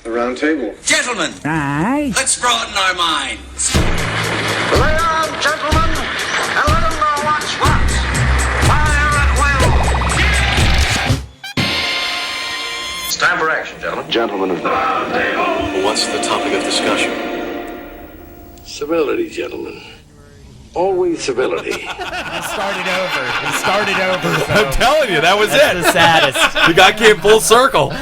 The round table. Gentlemen, Aye. let's broaden our minds. Lay on, gentlemen, and let them know what's what. Fire at will. It's time for action, gentlemen. Gentlemen of the round table. What's the topic of discussion? Civility, gentlemen. Always civility. He started over. So I'm telling you, that was that's it. the saddest. The guy came full circle.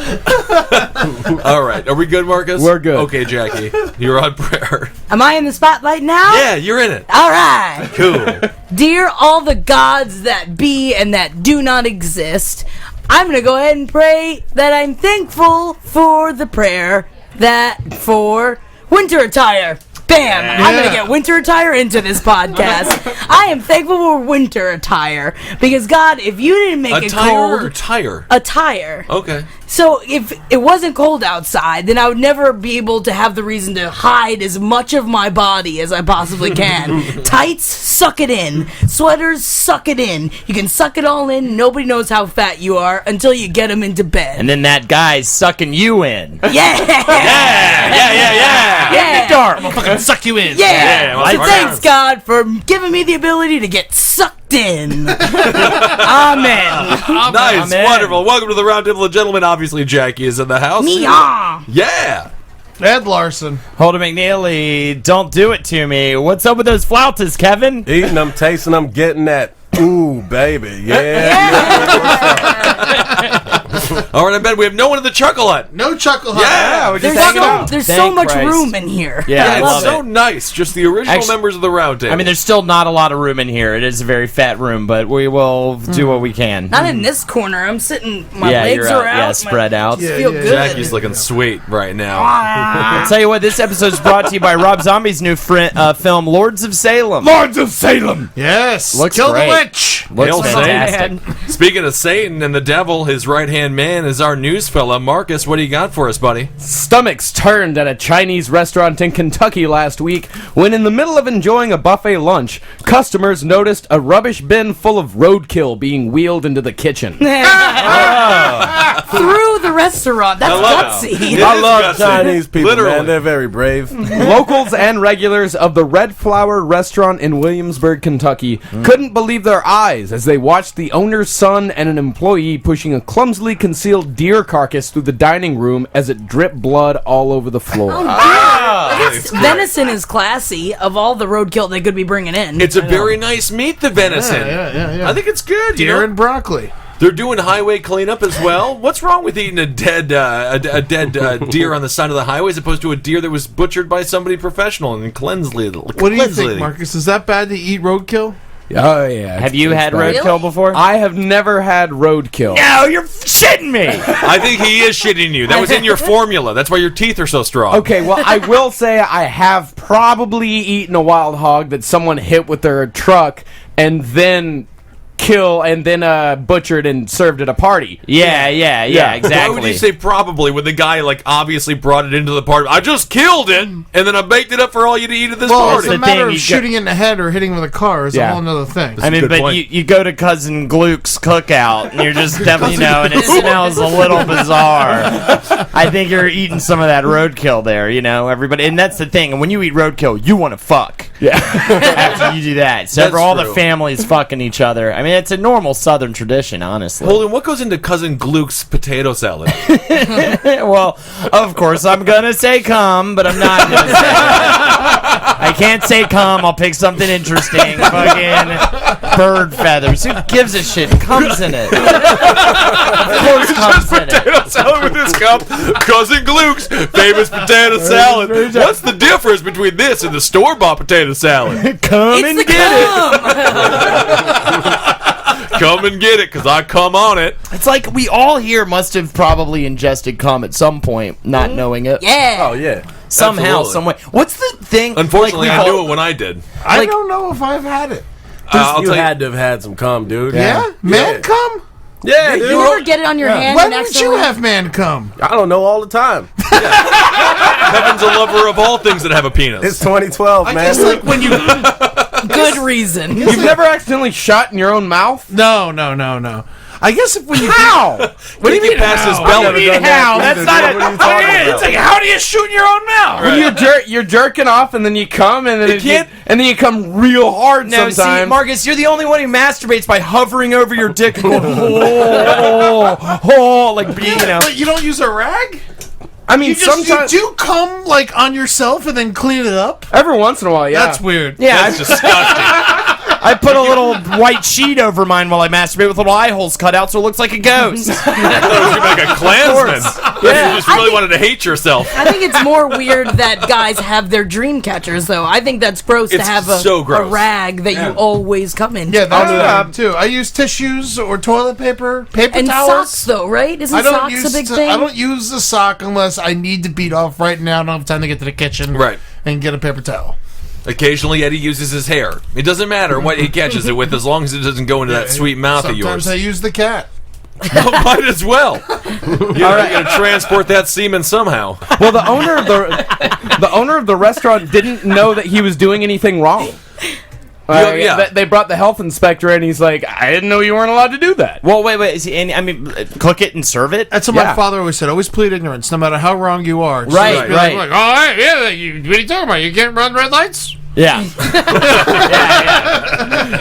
All right. Are we good, Marcus? We're good. Okay, Jackie. You're on prayer. Am I in the spotlight now? Yeah, you're in it. All right. Cool. Dear all the gods that be and that do not exist, I'm going to go ahead and pray that I'm thankful for the prayer that for winter attire. Bam! Yeah. I'm going to get winter attire into this podcast. I am thankful for winter attire because, God, if you didn't make it cold... Or tire? Attire. Okay. So if it wasn't cold outside, then I would never be able to have the reason to hide as much of my body as I possibly can. Tights, suck it in. Sweaters, suck it in. You can suck it all in. Nobody knows how fat you are until you get them into bed. And then that guy's sucking you in. Yeah! In the dark. I'm gonna fucking suck you in. Yeah! So thanks, God, for giving me the ability to get sucked in. Amen. Nice. Amen. Wonderful. Welcome to the Roundtable of Gentlemen. Obviously, Jackie is in the house. Me-ah. Yeah. Ed Larson. Holden McNeely, don't do it to me. What's up with those flautas, Kevin? Eating them, tasting them, getting that. Ooh, baby. All right, I bet we have no one in the Chuckle Hut. No Chuckle Hut. Yeah. we're just hanging out. There's so Thank much Christ. room in here. Yeah, I it's love so it. nice. Just the original Actually, members of the Roundtable. I mean, there's still not a lot of room in here. It is a very fat room, but we will do what we can. Not in this corner. I'm sitting. My Yeah, legs you're are out. out. Yeah, spread out. I feel good. Jackie's looking sweet right now. I'll tell you what, this episode is brought to you by Rob Zombie's new film, Lords of Salem. Lords of Salem. Yes. Looks Kill great. the witch. Looks Hail fantastic. Speaking of Satan and the devil, his right-hand man is our news fella. Marcus, what do you got for us, buddy? Stomachs turned at a Chinese restaurant in Kentucky last week when, in the middle of enjoying a buffet lunch, customers noticed a rubbish bin full of roadkill being wheeled into the kitchen. Through the restaurant. That's gutsy. It I is love gutsy. Chinese people, Literally. man. They're very brave. Locals and regulars of the Red Flower restaurant in Williamsburg, Kentucky, couldn't believe their eyes as they watched the owner's son and an employee pushing a clumsily concealed deer carcass through the dining room as it dripped blood all over the floor. I guess venison is classy of all the roadkill they could be bringing in. It's a very nice meat, the venison. Yeah. I think it's good. Deer and broccoli. They're doing highway cleanup as well. What's wrong with eating a dead deer on the side of the highway as opposed to a deer that was butchered by somebody professional and cleansly? What do you think, Marcus? Is that bad to eat roadkill? Oh, yeah. Have you had bad. roadkill before? I have never had roadkill. No, you're shitting me. I think he is shitting you. That was in your formula. That's why your teeth are so strong. Okay, well, I will say I have probably eaten a wild hog that someone hit with their truck and then butchered and served at a party. Yeah, exactly. Why would you say probably when the guy obviously brought it into the party? I just killed it and then I baked it up for all you to eat at this party. It's a matter of shooting it in the head or hitting with a car is a Yeah. whole other thing. I mean, but you go to Cousin Gluck's cookout, and you're just definitely, and it smells a little bizarre. I think you're eating some of that roadkill there, everybody. And that's the thing. And when you eat roadkill, you want to fuck. Yeah. After you do that. So That's for all true. the families fucking each other. I mean, it's a normal Southern tradition, honestly. Holden, what goes into Cousin Gluck's potato salad? Well, of course, I'm going to say cum, but I'm not going to say I can't say cum. I'll pick something interesting. Fucking bird feathers. Who gives a shit? Cum's in it. Of course cum's in it. Potato salad with this cup. Cousin Gluck's famous potato salad. What's the difference between this and the store-bought potato salad? Come and get it. Come and get it, because I come on it. It's like we all here must have probably ingested cum at some point, not knowing it. Yeah. Oh, yeah. Somehow, Absolutely. some way. What's the thing? Unfortunately, like, I knew it when I did. I don't know if I've had it. I'll You tell you. had to have had some cum, dude. Yeah? Man cum? Yeah, You dude. ever get it on your hand? When and did you accidentally- have man cum? I don't know, all the time. Kevin's a lover of all things that have a penis. It's 2012, I man. guess when you... Good reason. You've never accidentally shot in your own mouth? No. I guess if when you How? What do you mean past his belly? What do you mean how? That's not What are you talking about? It's like, how do you shoot in your own mouth? When you're jerking off and then you come and then you come real hard No, see, sometimes. Marcus, you're the only one who masturbates by hovering over your dick and going, like, you know. But you don't use a rag? I mean, You sometimes do come like on yourself and then clean it up? every once in a while, yeah. That's weird. Yeah, That's disgusting. I put a little white sheet over mine while I masturbate with little eye holes cut out so it looks like a ghost. I thought it was gonna be like a Klansman. Yeah. You just really wanted to hate yourself. I think it's more weird that guys have their dream catchers, though. I think that's gross to It's have so a gross. rag that you always come in. Yeah, that's bad too. I use tissues or toilet paper, paper and towels. socks, though, right? Isn't I don't socks use a big thing? I don't use the sock unless I need to beat off right now. I don't have time to get to the kitchen Right. and get a paper towel. Occasionally, Eddie uses his hair. It doesn't matter what he catches it with, as long as it doesn't go into that sweet mouth of Sometimes yours. I use the cat. Might as well. You gotta transport that semen somehow. Well, the owner of the restaurant didn't know that he was doing anything wrong. They brought the health inspector in. He's like, I didn't know you weren't allowed to do that. Well, wait. Is he, I mean, cook it and serve it? That's what my father always said. Always plead ignorance, no matter how wrong you are. Just Right, be right. Like, all right, yeah. What are you talking about? You can't run red lights? Yeah.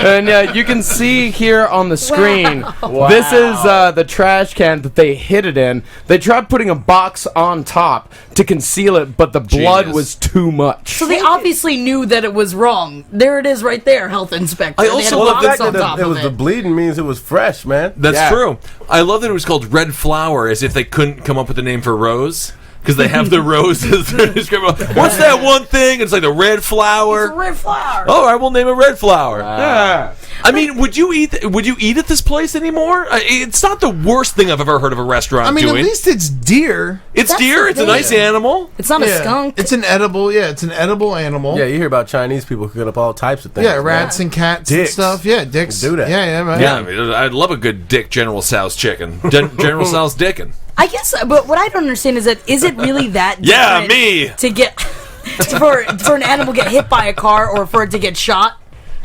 And you can see here on the screen, this is the trash can that they hid it in. They tried putting a box on top to conceal it, but the blood Genius. was too much. So they obviously knew that it was wrong. There it is right there, health inspector. I They also had a love box that on top it of was the bleeding means it was fresh, man. That's Yeah. true. I love that it was called Red Flower, as if they couldn't come up with a name for Rose. Because they have the rose as their description. What's that one thing? It's like the red flower. It's a red flower. All right, we'll name it Red Flower. Yeah. I mean, would you eat at this place anymore? It's not the worst thing I've ever heard of a restaurant I mean, doing. at least it's deer. It's That's deer. the It's a thing. nice animal. It's not a Yeah. skunk. It's an edible. Yeah, it's an edible animal. Yeah, you hear about Chinese people cooking up all types of things. Yeah, rats and cats Dicks. and stuff. Yeah, dicks. Do that. Yeah, man. Yeah, I mean, I'd love a good Dick General Tso's chicken. General Tso's dickin'. I guess, but what I don't understand is is it really that Yeah, different me. to get for an animal to get hit by a car or for it to get shot?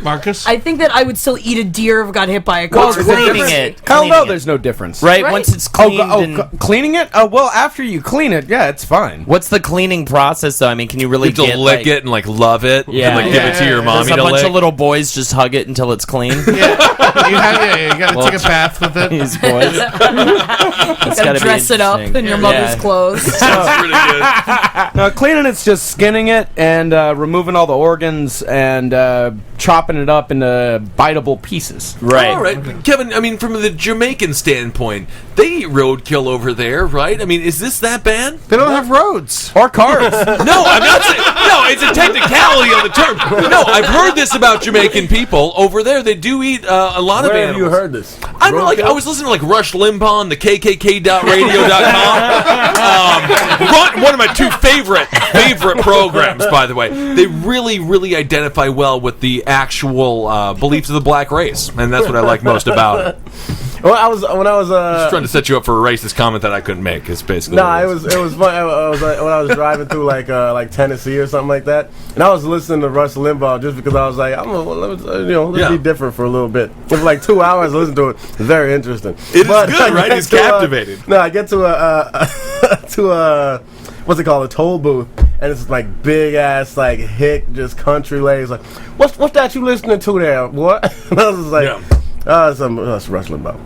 Marcus? I think that I would still eat a deer if it got hit by a car. Well, cleaning it. Oh Cleaning no, it. there's no difference. Right? Right. Once it's cleaned Cleaning it? Well, after you clean it, yeah, it's fine. What's the cleaning process, though? I mean, can you really You have to get, lick like, it and like love it. Yeah. And, like give it to your Does mommy a to bunch lick. of little boys just hug it until it's clean? you gotta take a bath with it. These boys. It's gotta be Dress it up interesting. in your mother's clothes. That's really good. No, cleaning it's just skinning it and removing all the organs and chopping it up into biteable pieces. Right. All right, Kevin. I mean, from the Jamaican standpoint, they eat roadkill over there, right? I mean, is this that bad? They don't have roads. Or cars. No, I'm not saying. No, it's a technicality of the term. No, I've heard this about Jamaican people over there. They do eat a lot of Where have animals. you heard this? I don't know, like I was listening to like Rush Limbaugh on the KKK.radio.com. One of my two favorite programs, by the way. They really identify well with the actual beliefs of the black race, and that's what I like most about it. When I was Just trying to set you up for a racist comment that I couldn't make. Is basically. Nah, it was fun. I was when I was driving through like Tennessee or something like that, and I was listening to Rush Limbaugh just because I was like, let's be different for a little bit. For like 2 hours, listening to it. It's very interesting. It is good, I right? get It's to, captivating. I get to a what's it called, a toll booth, and it's like big ass like hick just country ladies like, what's that you listening to there? What? And I was just like, it's Rush Limbaugh.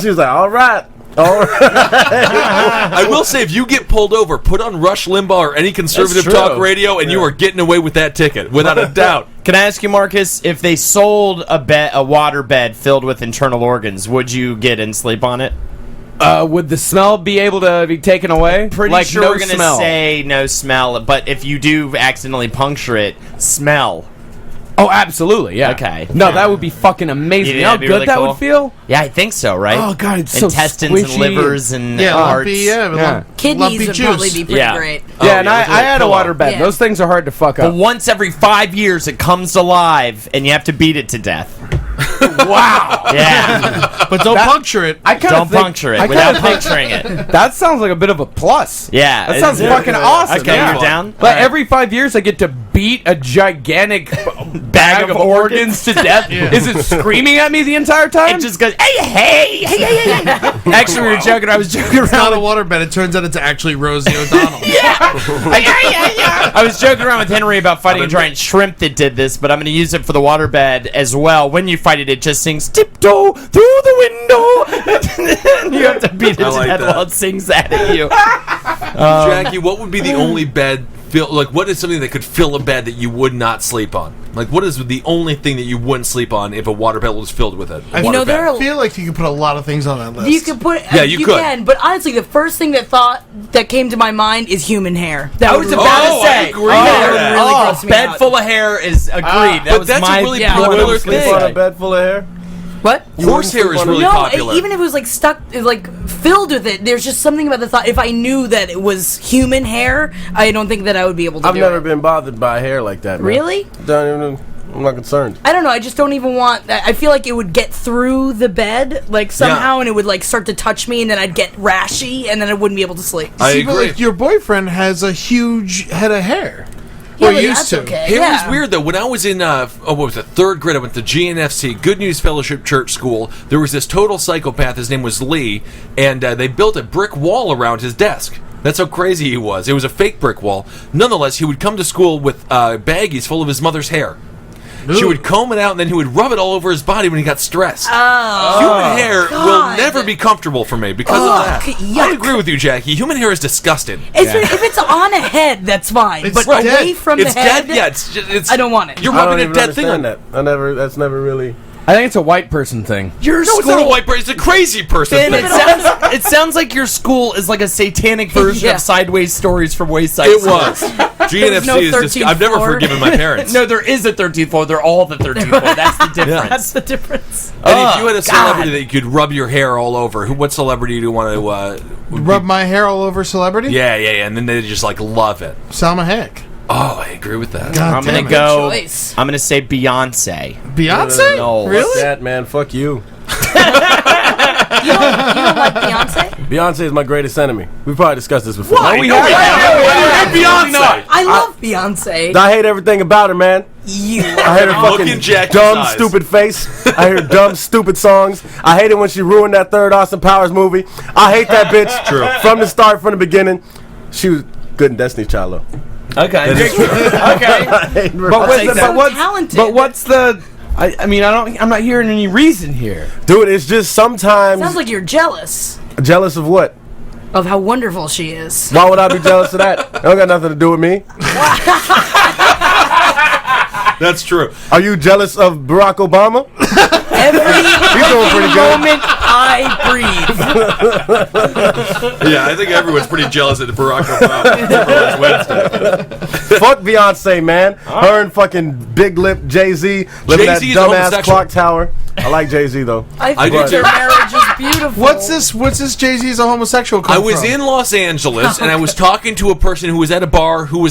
She was like, all right. I will say, if you get pulled over, put on Rush Limbaugh or any conservative That's talk true. radio, and you are getting away with that ticket, without a doubt. Can I ask you, Marcus, if they sold a waterbed filled with internal organs, would you get and sleep on it? Would the smell be able to be taken away? Pretty like sure no we're going to smell. say no smell, but if you do accidentally puncture it, smell. Oh, absolutely, yeah. Okay. No, that would be fucking amazing. Yeah, You know how that'd be good really that cool. would feel? Yeah, I think so, right? Oh, God, it's so Intestines and squishy. livers and Lumpy, hearts. Yeah. Kidneys lumpy would juice. probably be pretty Yeah. great. Yeah, and yeah, I with a had a pillow. waterbed. Yeah. Those things are hard to fuck But up. once every 5 years, it comes alive, and you have to beat it to death. Wow. Yeah. But don't puncture it. I kinda Don't think- puncture I it kinda without think- puncturing it. That sounds like a bit of a plus. Yeah. That sounds it's- fucking awesome. Okay, yeah. you're down? But Alright. every 5 years, I get to beat a gigantic bag of organs to death. Is it screaming at me the entire time? It just goes, hey. Actually, we were joking. I was joking It's not a around. waterbed. It turns out it's actually Rosie O'Donnell. I was joking around with Henry about fighting a giant shrimp that did this, but I'm going to use it for the waterbed as well. When you fight it, it just sings tiptoe through the window. And you have to beat it I to like death that. while it sings that at you. Jackie, what would be the only bed? What is something that could fill a bed that you would not sleep on? Like, what is the only thing that you wouldn't sleep on if a waterbed was filled with it? You know, there I are feel like you could put a lot of things on that list. you could put Yeah, you could. can, but honestly, the first thing that came to my mind is human hair. That I would was really- about Oh, to I say. agree. That would really Oh, gross me bed out. full of hair is agreed. That but was that's my a really yeah. popular Sleep thing. on a bed full of hair. What? Horse hair is really No, popular. even if it was like stuck, like filled with it, there's just something about the thought. If I knew that it was human hair, I don't think that I would be able to. I've do never it. been bothered by hair like that. Man. Really? I'm not concerned. I don't know. I just don't even want that. I feel like it would get through the bed, like somehow, and it would like start to touch me, and then I'd get rashy, and then I wouldn't be able to sleep. I But, agree. like, your boyfriend has a huge head of hair. Yeah, Or but used that's to. okay. Hair yeah. is weird though. When I was in what was it, third grade, I went to GNFC, Good News Fellowship Church School. There was this total psychopath. His name was Lee, and they built a brick wall around his desk. That's how crazy he was. It was a fake brick wall. Nonetheless, he would come to school with baggies full of his mother's hair. She would comb it out, and then he would rub it all over his body when he got stressed. Human hair God. will never be comfortable for me because of that. yuck. I agree with you, Jackie. Human hair is disgusting. If it's on a head, that's fine. It's But dead. away from It's the head, dead. Yeah, it's I don't want it. You're I don't rubbing a even dead thing on understand that. That's never really. I think it's a white person thing. Your No, it's not a white person. It's a crazy person. Ben, thing. it sounds like your school is like a satanic version Yeah. of Sideways Stories from Wayside. It School. was. GNFC no is just. 13th I've never floor. forgiven my parents. No, there is a 13th floor. They're all the 13th floor. That's the difference. That's the difference. And if you had a God. celebrity that you could rub your hair all over, what celebrity do you want to? Rub my hair all over celebrity? Yeah, and then they just like love it. Salma Hayek. Oh, I agree with that. God I'm damn gonna it. go. choice. I'm gonna say Beyonce. Beyonce? No. Fuck Really? that, man. Fuck you. You don't like Beyonce? Beyonce is my greatest enemy. We've probably discussed this before. I know we have. Beyonce. I love Beyonce. I hate everything about her, man. You. I hate her Look in fucking Jackie's dumb, eyes. stupid face. I hear dumb, stupid songs. I hate it when she ruined that third Austin Powers movie. I hate that bitch. True. From the start, from the beginning. She was good in Destiny's Child, though. Okay. That is true. Okay. I hate her. But, take that. Talented. what's the? I mean, I'm not hearing any reason here. Dude, it's just sometimes Sounds like you're jealous jealous of what? of how wonderful she is. Why would I be jealous of that? It don't got nothing to do with me. That's true. Are you jealous of Barack Obama? Every He's doing pretty good. moment I breathe. Yeah, I think everyone's pretty jealous of Barack Obama. Wednesday. Fuck Beyonce, man. Her and fucking big lip Jay-Z living that Jay-Z is a dumbass homosexual. clock tower. I like Jay-Z though. I I think do your too. marriage is beautiful. What's this Jay-Z's a homosexual come I was from? in Los Angeles and I was talking to a person who was at a bar who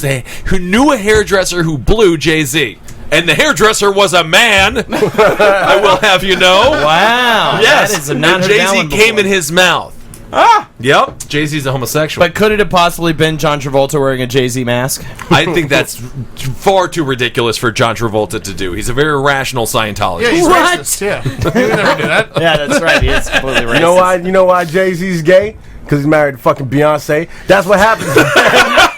knew a hairdresser who blew Jay-Z. And the hairdresser was a man. I will have you know. Wow. Yes. That is a and not heard that Jay-Z one came before. in his mouth. Ah. Yep. Jay-Z's a homosexual. But could it have possibly been John Travolta wearing a Jay-Z mask? I think that's far too ridiculous for John Travolta to do. He's a very rational Scientologist. Yeah, he's What? racist. Yeah. You would never do that. Yeah, that's right. He is completely racist. You know why Jay-Z's gay? Because he's married to fucking Beyonce. That's what happens. married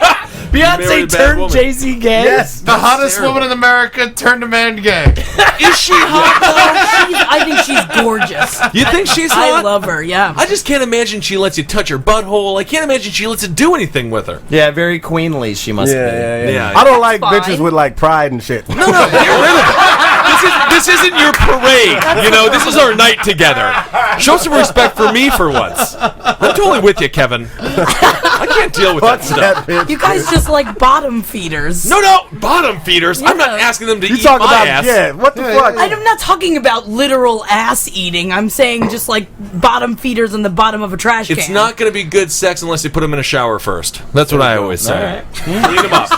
a Beyonce bad turned woman. Jay-Z gay? Yes. The hottest woman in America turned a man gay. Is she hot? I think she's gorgeous. You think she's I hot? love her, yeah. I just can't imagine she lets you touch her butthole. I can't imagine she lets you do anything with her. Yeah, very queenly she must be. Yeah. I don't like That's bitches fine. with like pride and shit. No, get rid of it. This isn't your parade. You know, this is our night together. Show some respect for me for once. I'm totally with you, Kevin. I can't deal with that Fuck stuff. that bitch. You guys just like bottom feeders. No, bottom feeders. I'm not Yeah. asking them to You eat talk my about ass. what the fuck? I'm not talking about literal ass eating. I'm saying just like bottom feeders in the bottom of a trash can. It's not going to be good sex unless you put them in a shower first. That's what I always say. Clean them up.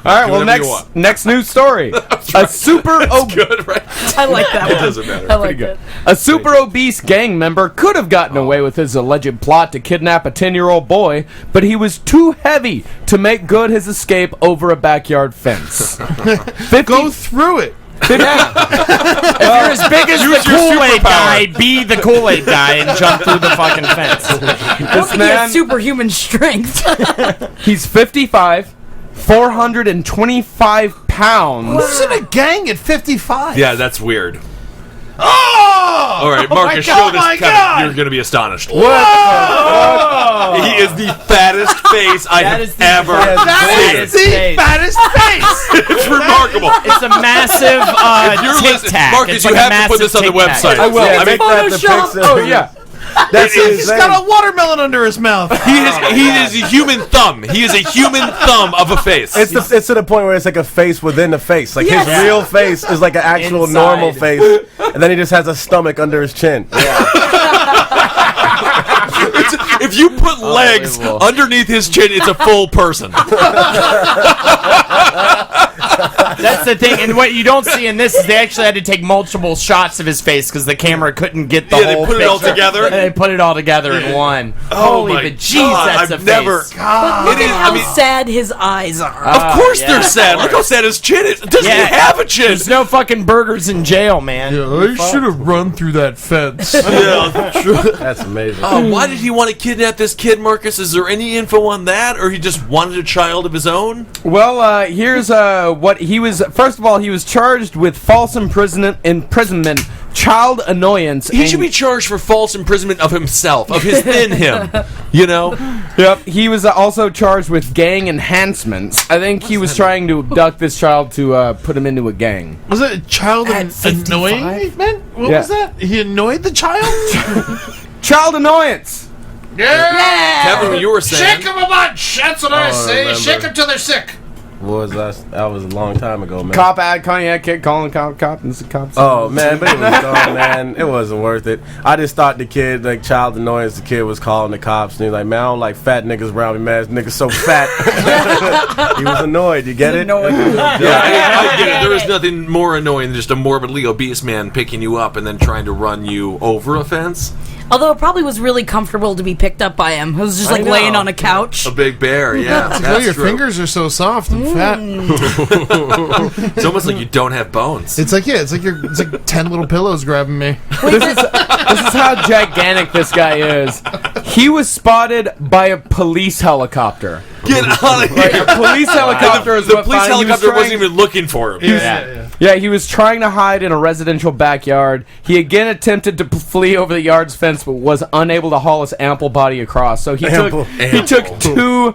All right, well, whatever you want. next news story. A super Good, right? I like that It one. doesn't matter. I like that. A super obese gang member could have gotten away with his alleged plot to kidnap a 10-year-old boy, but he was too heavy to make good his escape over a backyard fence. Go through it. If you're as big as the Kool-Aid guy, be the Kool-Aid guy and jump through the fucking fence. I don't think he has superhuman strength. He's 55, 425 pounds. Who's in a gang at 55? Yeah, that's weird. Oh! All right, Marcus, show this Kevin. You're going to be astonished. What? He is the fattest face I have ever That seen. is the fattest face! It's remarkable. It's a massive You're tic listening, tac. Marcus, It's you like a have to put massive this on the tic-tac. website. I will. Yeah, I make mean, that the Photoshop. picture. oh yeah. That's He's got a watermelon under his mouth. He is a human thumb. He is a human thumb of a face. It's to the point where it's like a face within a face. Like Yes. his real face is like an actual Inside. normal face, and then he just has a stomach under his chin. If you put legs underneath his chin, it's a full person. That's the thing, and what you don't see in this is they actually had to take multiple shots of his face because the camera couldn't get the Yeah, they whole put it all picture. together? And they put it all together in one. Oh Holy my bejeez, God, that's I've a never- face. But look It is- at how I mean- sad his eyes are. Of course yeah, they're of sad. Look how sad his chin is. Doesn't Yeah. he have a chin? There's no fucking burgers in jail, man. I should have run through that fence. Yeah, true. That's amazing. Why did he want to kidnap this kid, Marcus? Is there any info on that, or he just wanted a child of his own? Well, here's what he was. First of all, he was charged with false imprisonment, child annoyance. He should be charged for false imprisonment of himself, of his thin him. You know? Yep. He was also charged with gang enhancements. I think he was trying to abduct this child to put him into a gang. Was it a child At 55? annoying? Man, what Yeah. was that? He annoyed the child? Child annoyance. Yeah! Kevin, what you were saying. Shake them a bunch! That's what I say. remember. Shake them till they're sick. That was a long time ago, man. Cop ad, cognac kid calling cop, and the cops. Oh man, but it was gone, man. It wasn't worth it. I just thought the kid, like child annoyance, the kid was calling the cops and he's like, man, I don't like fat niggas around me, man. This nigga's so fat. He was annoyed. You get it? Yeah, I get it. There is nothing more annoying than just a morbidly obese man picking you up and then trying to run you over a fence. Although it probably was really comfortable to be picked up by him. It was just like know. laying on a couch. A big bear, yeah. Oh, That's your true. fingers are so soft and fat. It's almost like you don't have bones. It's like it's like 10 little pillows grabbing me. This is how gigantic this guy is. He was spotted by a police helicopter. Get out of Like, here. a police helicopter is The what police found- he was helicopter wasn't trying- even looking for him. Yeah, he was trying to hide in a residential backyard. He again attempted to flee over the yard's fence, but was unable to haul his ample body across. So he took two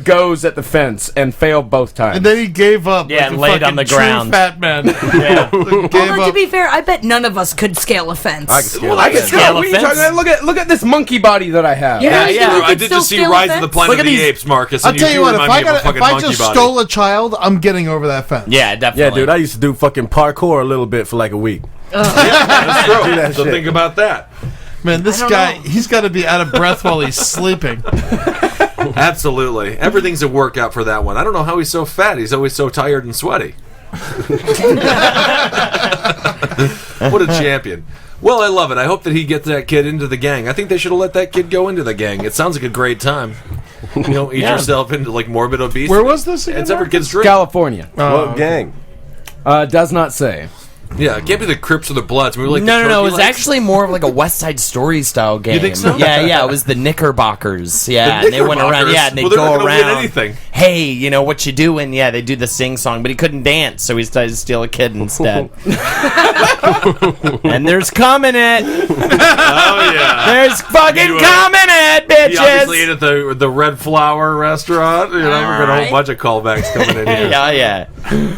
goes at the fence and failed both times. And then he gave up. Yeah, like and a laid on fucking the true ground. Fat man. Yeah. Gave Although, to up. be fair, I bet none of us could scale a fence. I can scale I it. can scale what are you a fence. talking about? Look at this monkey body that I have. Yeah, yeah. you I could did still just see scale a Rise of the fence? Planet Look of at the these- Apes, Marcus. I'll And tell you do what, if remind I me of a got fucking if I monkey just body. stole a child, I'm getting over that fence. Yeah, definitely. Yeah, dude, I used to do fucking parkour a little bit for like a week. That's true. that So shit. think about that. Man, this guy, he's got to be out of breath while he's sleeping. Absolutely. Everything's a workout for that one. I don't know how he's so fat. He's always so tired and sweaty. What a champion. Well, I love it. I hope that he gets that kid into the gang. I think they should have let that kid go into the gang. It sounds like a great time. You know, eat yourself into like morbid obesity. Where was this again? It's every kid's dream. California. What gang? Does not say. Yeah, it can't be the Crips or the Bloods. We were like No, the it was Turkey actually more of like a West Side Story style game. You think so? Yeah, it was the Knickerbockers. Yeah, The and they went around. Knickerbockers? Yeah, and they Well, they're go not gonna win around. anything. Hey, you know what you doing? Yeah, they do the sing song, but he couldn't dance, so he decided to steal a kid instead. And there's coming it. Oh, yeah. There's fucking You, coming it, He obviously ate bitches. at the Red Flower restaurant. You know, we've got a whole Alright. bunch of callbacks coming in here. Yeah.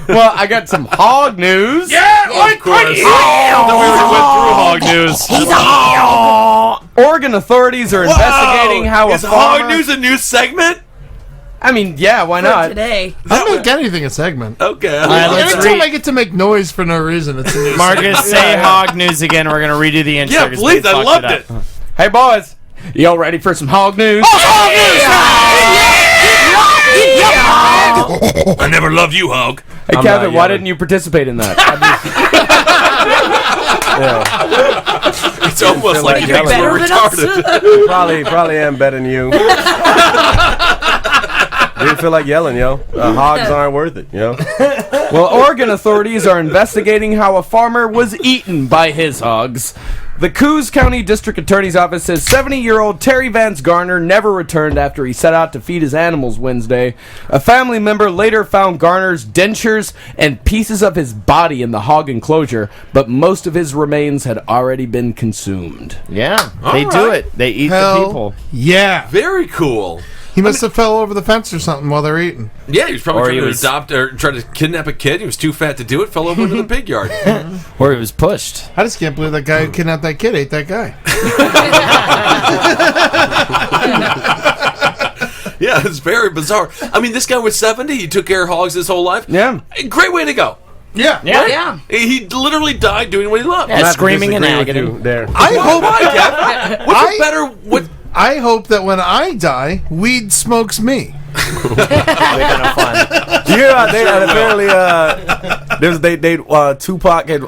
Well, I got some hog news. Yeah, of course. We already went through hog news. Oregon authorities are investigating how Is a hog farmer... news a news segment? I mean, yeah, why For not? today. I don't make anything a segment. Okay. right, let's Anytime read- I get to make noise for no reason, it's a news. Marcus, say hog news again. We're gonna redo the intro. Yeah, 'cause please. we I fucked loved up. it. Hey, boys. Y'all ready for some hog news? Hog news! I never loved you, hog. Hey, I'm Kevin, not why yelling. didn't you participate in that? It's almost like you yelling. guys were Better than us. retarded. Probably am better than you. Didn't feel like yelling, yo. Hogs aren't worth it, yo. Well, Oregon authorities are investigating how a farmer was eaten by his hogs. The Coos County District Attorney's Office says 70-year-old Terry Vance Garner never returned after he set out to feed his animals Wednesday. A family member later found Garner's dentures and pieces of his body in the hog enclosure, but most of his remains had already been consumed. Yeah, they do it. They eat the people. Yeah. Very cool. He must have fell over the fence or something while they're eating. Yeah, he was probably Or trying he to was- adopt or try to kidnap a kid. He was too fat to do it. Fell over into the pig yard. Or it was pushed. I just can't believe that guy who kidnapped that kid ate that guy. Yeah, it's very bizarre. I mean, this guy was 70. He took care of hogs his whole life. Yeah. Great way to go. Yeah. Yeah. He literally died doing what he loved. Yeah, Not to screaming in disagree with agony. you there. I hope What's a better? What? I hope that when I die, weed smokes me. Yeah, they apparently Tupac had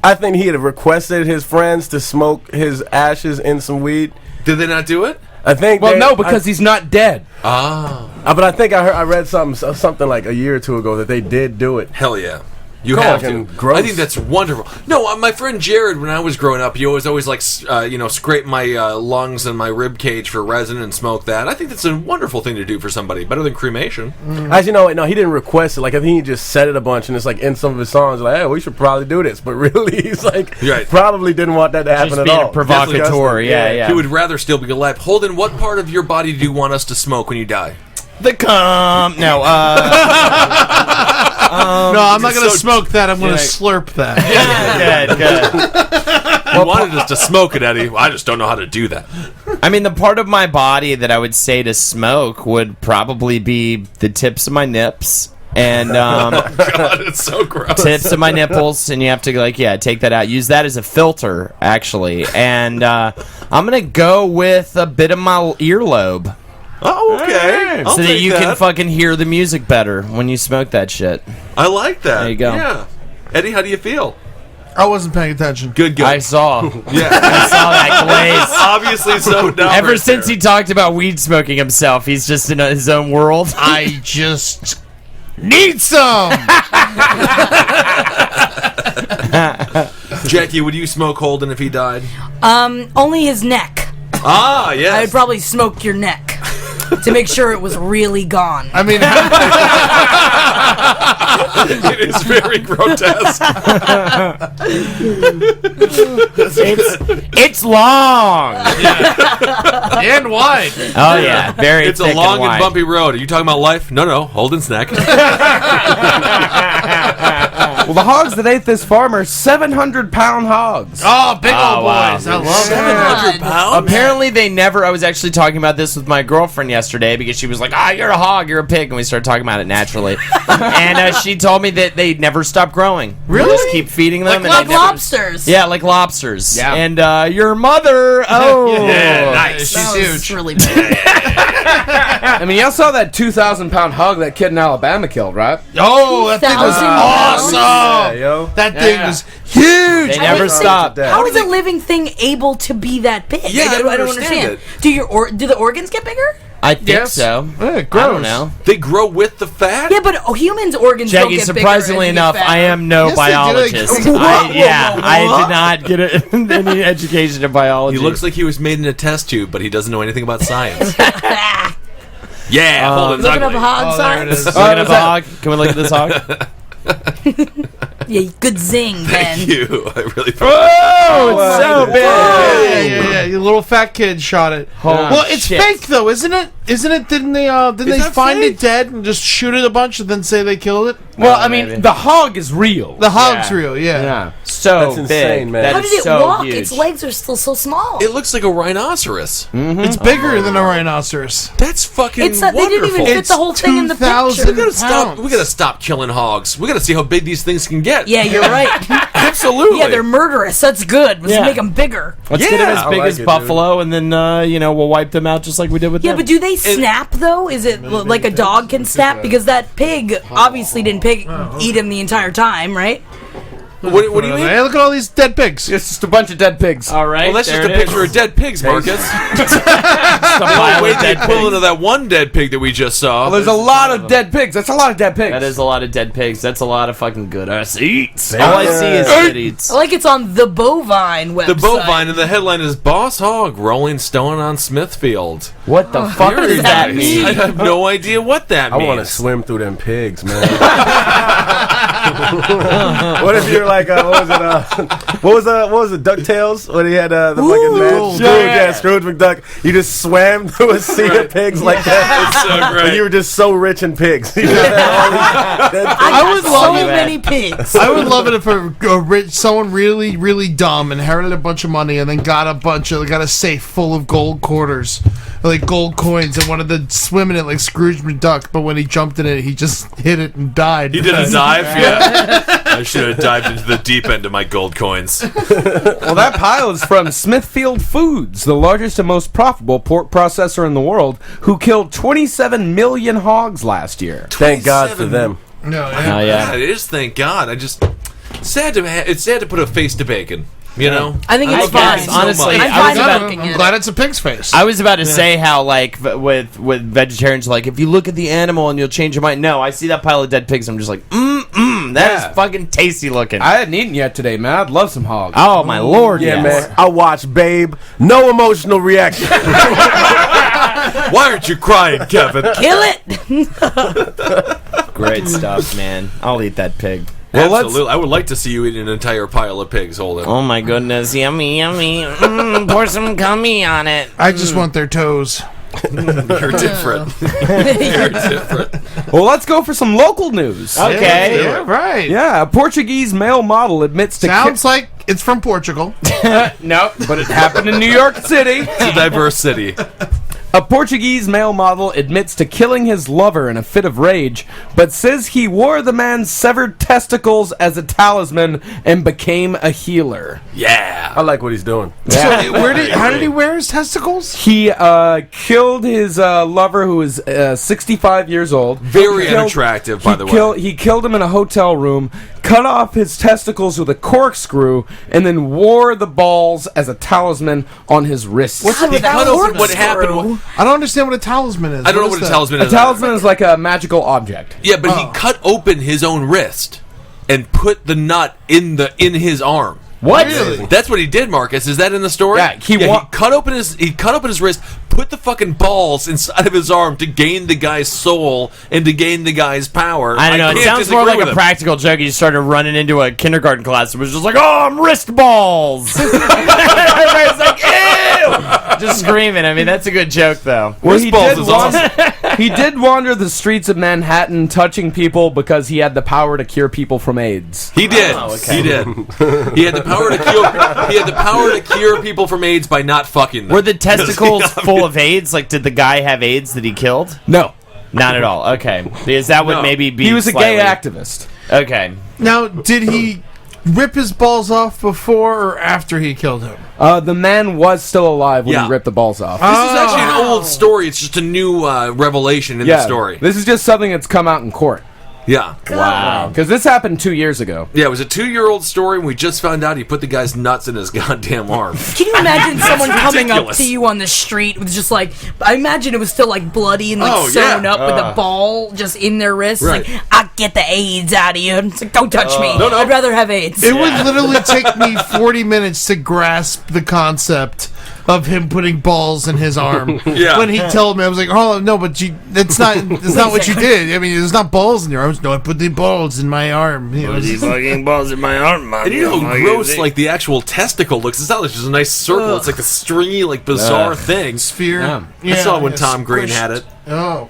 I think he had requested his friends to smoke his ashes in some weed. Did they not do it? I think Well, no, because he's not dead. but I think I read something like a year or two ago that they did do it. Hell yeah. You Go have on, to. gross. I think that's wonderful. No, my friend Jared, when I was growing up, he always like scrape my lungs and my rib cage for resin and smoke that. I think that's a wonderful thing to do for somebody. Better than cremation. Actually, no, he didn't request it. Like I think he just said it a bunch, and it's like in some of his songs, like, hey, we should probably do this. But really, he's like, Right. probably didn't want that to happen Just at being all. a provocateur. Disgusting. Yeah. He would rather still be alive. Holden, what part of your body do you want us to smoke when you die? The cum. No, No, I'm not going to so- smoke that. I'm going to Yeah. slurp that. good. You wanted us to smoke it, Eddie. I just don't know how to do that. I mean, the part of my body that I would say to smoke would probably be the tips of my nips and God, it's so gross. tips of my nipples, and you have to take that out. Use that as a filter, actually. And I'm gonna go with a bit of my earlobe. Oh, okay. I'll so that take you can fucking hear the music better when you smoke that shit. I like that. There you go. Yeah. Eddie, how do you feel? I wasn't paying attention. Good. I saw. Yeah. I saw that glaze. Obviously so dumb. Ever right since there. he talked about weed smoking himself, he's just in his own world. I just need some. Jackie, would you smoke Holden if he died? Only his neck. Ah, yes. I'd probably smoke your neck to make sure it was really gone. I mean, It is very grotesque. It's long. and wide. Oh yeah, very. It's a thick long and wide. bumpy road. Are you talking about life? No, Holden's neck. Well, the hogs that ate this farmer, 700-pound hogs. Oh, big old wow. boys. I love it. 700 pounds? Apparently, they never. I was actually talking about this with my girlfriend yesterday because she was like, you're a hog, you're a pig. And we started talking about it naturally. And she told me that they never stop growing. Really? Just keep feeding them. Like and they never- lobsters. Yeah, like lobsters. Yeah. And your mother, Yeah, nice. She's That was huge. really big. I mean, y'all saw that 2,000-pound hog that kid in Alabama killed, right? Oh, that thing was 1,000 pounds? Yeah, awesome. yo. That thing was huge. They never stop. How is a living thing able to be that big? Yeah, I don't understand. understand Do the organs get bigger? I think Yes. so. Yeah, I gross. don't know. They grow with the fat? Yeah, but humans' organs don't Jackie, get surprisingly bigger as you enough, get I am no Yes, they do. biologist. Whoa, I did not get any education in biology. He looks like he was made in a test tube, but he doesn't know anything about science. Yeah, Holden's Looking up ugly. hog there it science. is. Looking at the hog. Can we look at this hog? Yeah, good zing, Ben. Thank you. I really Oh, it's so big. Yeah. Your little fat kid shot it. Well, it's shit. fake though, isn't it? Isn't it? Didn't they that find fake? it dead and just shoot it a bunch and then say they killed it? Well, I mean, the hog is real. The hog's real, yeah. Yeah. so That's insane, big. man. That How is did it so walk? huge. Its legs are still so small. It looks like a rhinoceros. It's bigger than a rhinoceros. That's fucking It's they wonderful. didn't even fit the whole thing in the 2,000 picture. We gotta stop killing hogs. We gotta see how big these things can get. Yeah, you're right. Absolutely. Yeah, they're murderous. That's good. Let's Yeah. make them bigger. Let's get them Yeah. as big I like as it, buffalo, and then we'll wipe them out just like we did with Yeah, them. but do they snap though? Is it like a dog can snap? Because that pig obviously didn't eat him the entire time, right? What do you mean? Hey, look at all these dead pigs. It's just a bunch of dead pigs. All right, Well, that's there just a it is. picture of dead pigs, Marcus. Just a pile Wait, of the dead equivalent pigs. of that one dead pig that we just saw. Well, there's a lot of dead pigs. That's a lot of dead pigs. That is a lot of dead pigs. That's a lot of fucking good ass eats. All I see is good eats. I like it's on the Bovine website. The bovine, and the headline is "Boss Hog Rolling Stone on Smithfield." What the fuck does does that that mean? I mean? have no idea what that I means. want to swim through them pigs, man. What if you're like, what was it, DuckTales? When he had the fucking man, Scrooge, yeah, Scrooge McDuck. You just swam through a sea of pigs like that. It's so great. And you were just so rich in pigs. You just had all these dead pigs. I would got love so it. many pigs. I would love it if a rich, someone really, really dumb inherited a bunch of money and then got a safe full of gold quarters, like gold coins, and wanted to swim in it like Scrooge McDuck. But when he jumped in it, he just hit it and died. He did a dive, yeah. I should have dived into the deep end of my gold coins. Well, that pile is from Smithfield Foods, the largest and most profitable pork processor in the world, who killed 27 million hogs last year. Thank God for them. No, Oh Yeah, yeah. it is. Thank God. It's sad to put a face to bacon. You know, I think it's I guess, fine. honestly, I'm I fine was with about- cooking I'm it. glad it's a pig's face. I was about to say how, like, with vegetarians, like, if you look at the animal and you'll change your mind. No, I see that pile of dead pigs, I'm just like, that Yeah. is fucking tasty looking. I hadn't eaten yet today, man. I'd love some hogs. Oh, my lord, Yeah, yes. man. I watched Babe. No emotional reaction. why aren't you crying, Kevin? Kill it. Great stuff, man. I'll eat that pig. Well, Absolutely. I would like to see you eat an entire pile of pigs, Holden. Oh, my goodness. Yummy, yummy. Pour some gummy on it. I just want their toes. You're different. You're different. Well, let's go for some local news. Okay. Yeah, right. Yeah, a Portuguese male model admits to Sounds like it's from Portugal. nope, but it happened in New York City. It's a diverse city. A Portuguese male model admits to killing his lover in a fit of rage, but says he wore the man's severed testicles as a talisman and became a healer. Yeah. I like what he's doing. So, how did he wear his testicles? He killed his lover, who was 65 years old. Very He killed- unattractive, by the way. He killed him in a hotel room, cut off his testicles with a corkscrew, and then wore the balls as a talisman on his wrists. God, with that cut open what corkscrew. happened. I don't understand what a talisman is. I don't know is what a that? talisman A is. talisman is like a magical object. Yeah, but he cut open his own wrist and put the nut in his arm. What? Really? That's what he did, Marcus. Is that in the story? Yeah, he he cut open his wrist, put the fucking balls inside of his arm to gain the guy's soul and to gain the guy's power. I don't know. It can't sounds more disagree like with a him. practical joke. He started running into a kindergarten class and was just like, "Oh, I'm wrist balls." Everybody's like, "Ew!" Just screaming. I mean, that's a good joke, though. Well, Wrist balls is awesome. he did wander the streets of Manhattan touching people because he had the power to cure people from AIDS. He did. He did. He had the power to cure. He had the power to cure people from AIDS by not fucking them. Were the testicles full of AIDS? Like, did the guy have AIDS that he killed? No. Not at all. Okay. Is that would No. maybe be He was a slightly- gay activist. Okay. Now, did he rip his balls off before or after he killed him? The man was still alive when Yeah. he ripped the balls off. This is actually an old story. It's just a new revelation in the story. This is just something that's come out in court. Yeah. Wow. Because this happened 2 years ago. Yeah, it was a 2-year-old story, and we just found out he put the guy's nuts in his goddamn arm. Can you imagine someone coming up ridiculous. to you on the street with just like, I imagine it was still like bloody and like Oh, sewn yeah. up with a ball just in their wrist. Right. Like, I get the AIDS out of you. It's like, don't touch me. No, no. I'd rather have AIDS. It would literally take me 40 minutes to grasp the concept of him putting balls in his arm. Yeah. When he told me, I was like, "Oh no, but that's not what you did. I mean, there's not balls in your arms. No, I put the balls in my arm." You know, it's- fucking balls in my arm, man. And you know how gross, like, the actual testicle looks? It's not like just a nice circle. It's like a stringy, like, bizarre thing. sphere. I saw it when yeah, Tom Green squished. had it. Oh,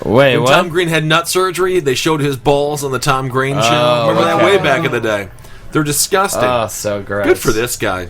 Wait, When what? Tom Green had nut surgery, they showed his balls on the Tom Green show. Remember that okay. way back in the day. They're disgusting. Oh, so gross. Good for this guy.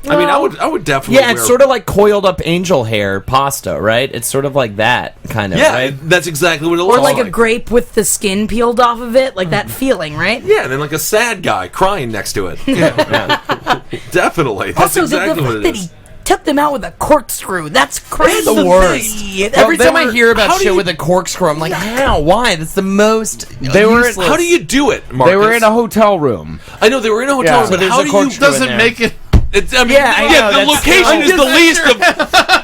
I mean, I would definitely. Yeah, it's sort of like coiled up angel hair pasta, right? It's sort of like that kind of. Yeah, right? That's exactly what it Or looks like a grape with the skin peeled off of it, like that feeling, right? Yeah, and then like a sad guy crying next to it. Yeah. Definitely. That's Also, exactly the what fact it that is. he took them out with a corkscrew. That's crazy. the worst. Every they time I were- hear about how do shit you- with a corkscrew, I'm like, how? Why? That's the most. They were- useless. How do you do it, Marcus? They were in a hotel room. I know they were in a hotel, Yeah. room, So but there's how a do you? corkscrew in Doesn't there. make it. It's, I mean, Yeah, I know, the that's- location I'm is the least of.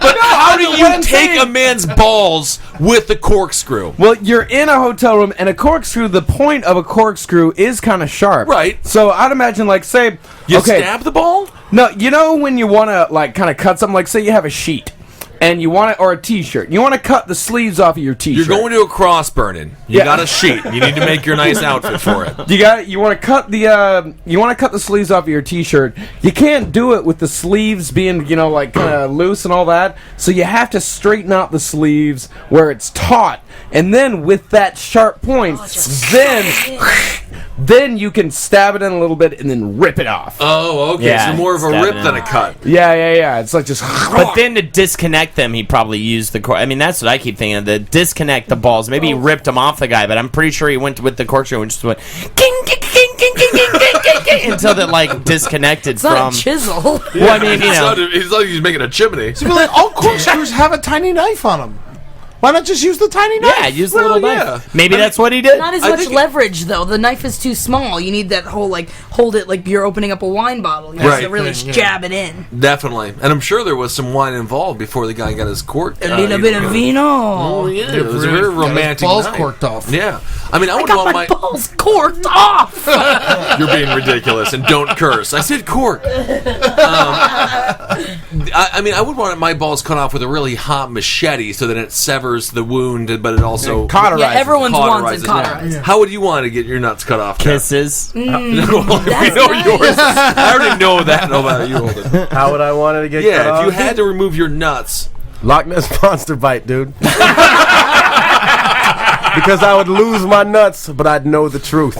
But how do you take a man's balls with the corkscrew? Well, you're in a hotel room, and a corkscrew, the point of a corkscrew is kind of sharp. Right. So I'd imagine, like, say... You okay, stab the ball? No, you know when you want to, like, kind of cut something, like, say you have a sheet, and you want to, or a t-shirt, you want to cut the sleeves off of your t-shirt. You're going to a cross burning. You Yeah. got a sheet. You need to make your nice outfit for it. You want to cut the sleeves off of your t-shirt. You can't do it with the sleeves being, like kind of loose and all that. So you have to straighten out the sleeves where it's taut, and then with that sharp point, then you can stab it in a little bit and then rip it off. Oh, okay. Yeah, so more of a stab rip it in. than a cut. Yeah. It's like just. But then to disconnect them, he probably used the. I mean, that's what I keep thinking of. The disconnect the balls. Maybe he ripped them off the guy, but I'm pretty sure he went with the corkscrew and just went king, king, king, king, king, king, king, king, king, until that like disconnected It's not from. a chisel. Well, I mean, He's like he's making a chimney. So, like, all corkscrews have a tiny knife on them. Why not just use the tiny knife? Yeah, use the little yeah. knife. Maybe that's what he did. Not as I much think- leverage though. The knife is too small. You need that whole hold it like you're opening up a wine bottle. You have Right. to really jab it in. Definitely. And I'm sure there was some wine involved before the guy got his cork. A little bit of vino. Oh, yeah. It was a very romantic balls night. corked off. Yeah. I mean, I I would got want my balls corked off. You're being ridiculous, and don't curse. I said cork. I mean, I would want my balls cut off with a really hot machete so that it severs the wound, but it also Cauterizes. Yeah, everyone's wants it cauterizes. cauterized. How would you want to get your nuts cut off? Kev? Kisses. We That's know nice. yours. I already know that about you, Holden. How would I want it to get cut Yeah, off? if you had to remove your nuts. Loch Ness Monster bite, dude. Because I would lose my nuts, but I'd know the truth.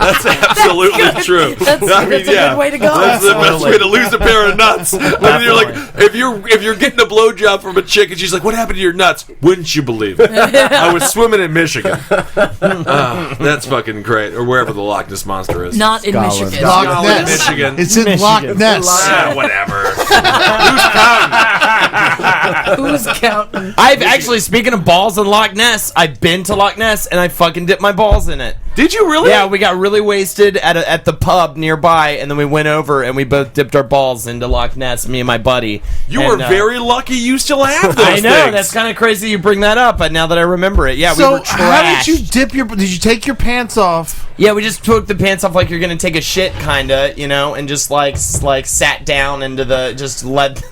That's absolutely true. That's a good way to go. That's the best way to lose a pair of nuts. When you're like, if you're getting a blowjob from a chick and she's like, "What happened to your nuts?" Wouldn't you believe it? I was swimming in Michigan. That's fucking great. Or wherever the Loch Ness Monster is. Not in Michigan. Loch Scotland, Ness. Michigan. It's in Loch Ness. Whatever. Who's counting? I've actually, speaking of balls in Loch Ness, I've been to Loch Ness and I fucking dipped my balls in it. Did you really? Yeah, we got really wasted at the pub nearby, and then we went over and we both dipped our balls into Loch Ness, me and my buddy. You And, were very lucky you still have those I know, things. that's kind of crazy you bring that up, but now that I remember it, yeah, we So were trashed. how did you dip your? Did you take your pants off? Yeah, we just took the pants off like you're gonna take a shit, kinda, and just like sat down into the, just let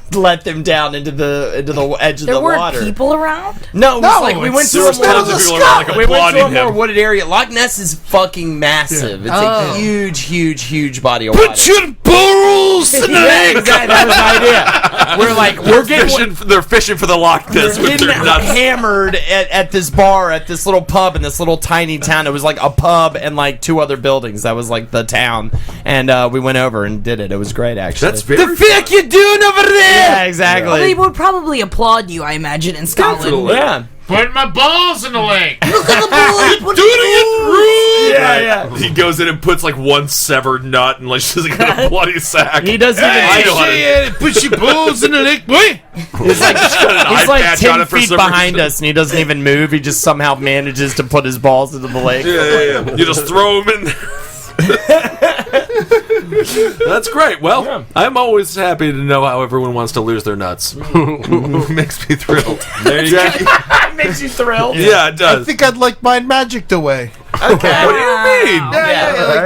them down into the edge of There the weren't water. people around? No, it was No, like we went it's to a just more, tons of people around, like, we went to a applauding more him. wooded area. Loch Ness is fucking massive. It's Oh. a huge body of water. Put your balls in the Yeah, lake. exactly. That was the idea. We're like, we're getting They're fishing for the Loch Ness with getting their nuts. hammered at this bar, at this little pub in this little tiny town. It was like a pub and like two other buildings. That was like the town. And we went over and did it. It was great, actually. That's very fuck you doing over there? Yeah, exactly. Well, they would probably applaud you, I imagine, in Scotland. Definitely. Yeah. Put my balls in the lake. Yeah. He goes in and puts like one severed nut and like just got a bloody sack. He doesn't I know how even. to- Put your balls in the lake, boy. He's like, eye he's like patch on 10 it for feet some behind reason. us, and he doesn't even move. He just somehow manages to put his balls into the lake. Yeah. You just throw them in there. That's great. Well, I'm always happy to know how everyone wants to lose their nuts. Makes me thrilled. There you go. Makes you thrilled. Yeah, it I does. think I'd like mine magicked away. What do you mean?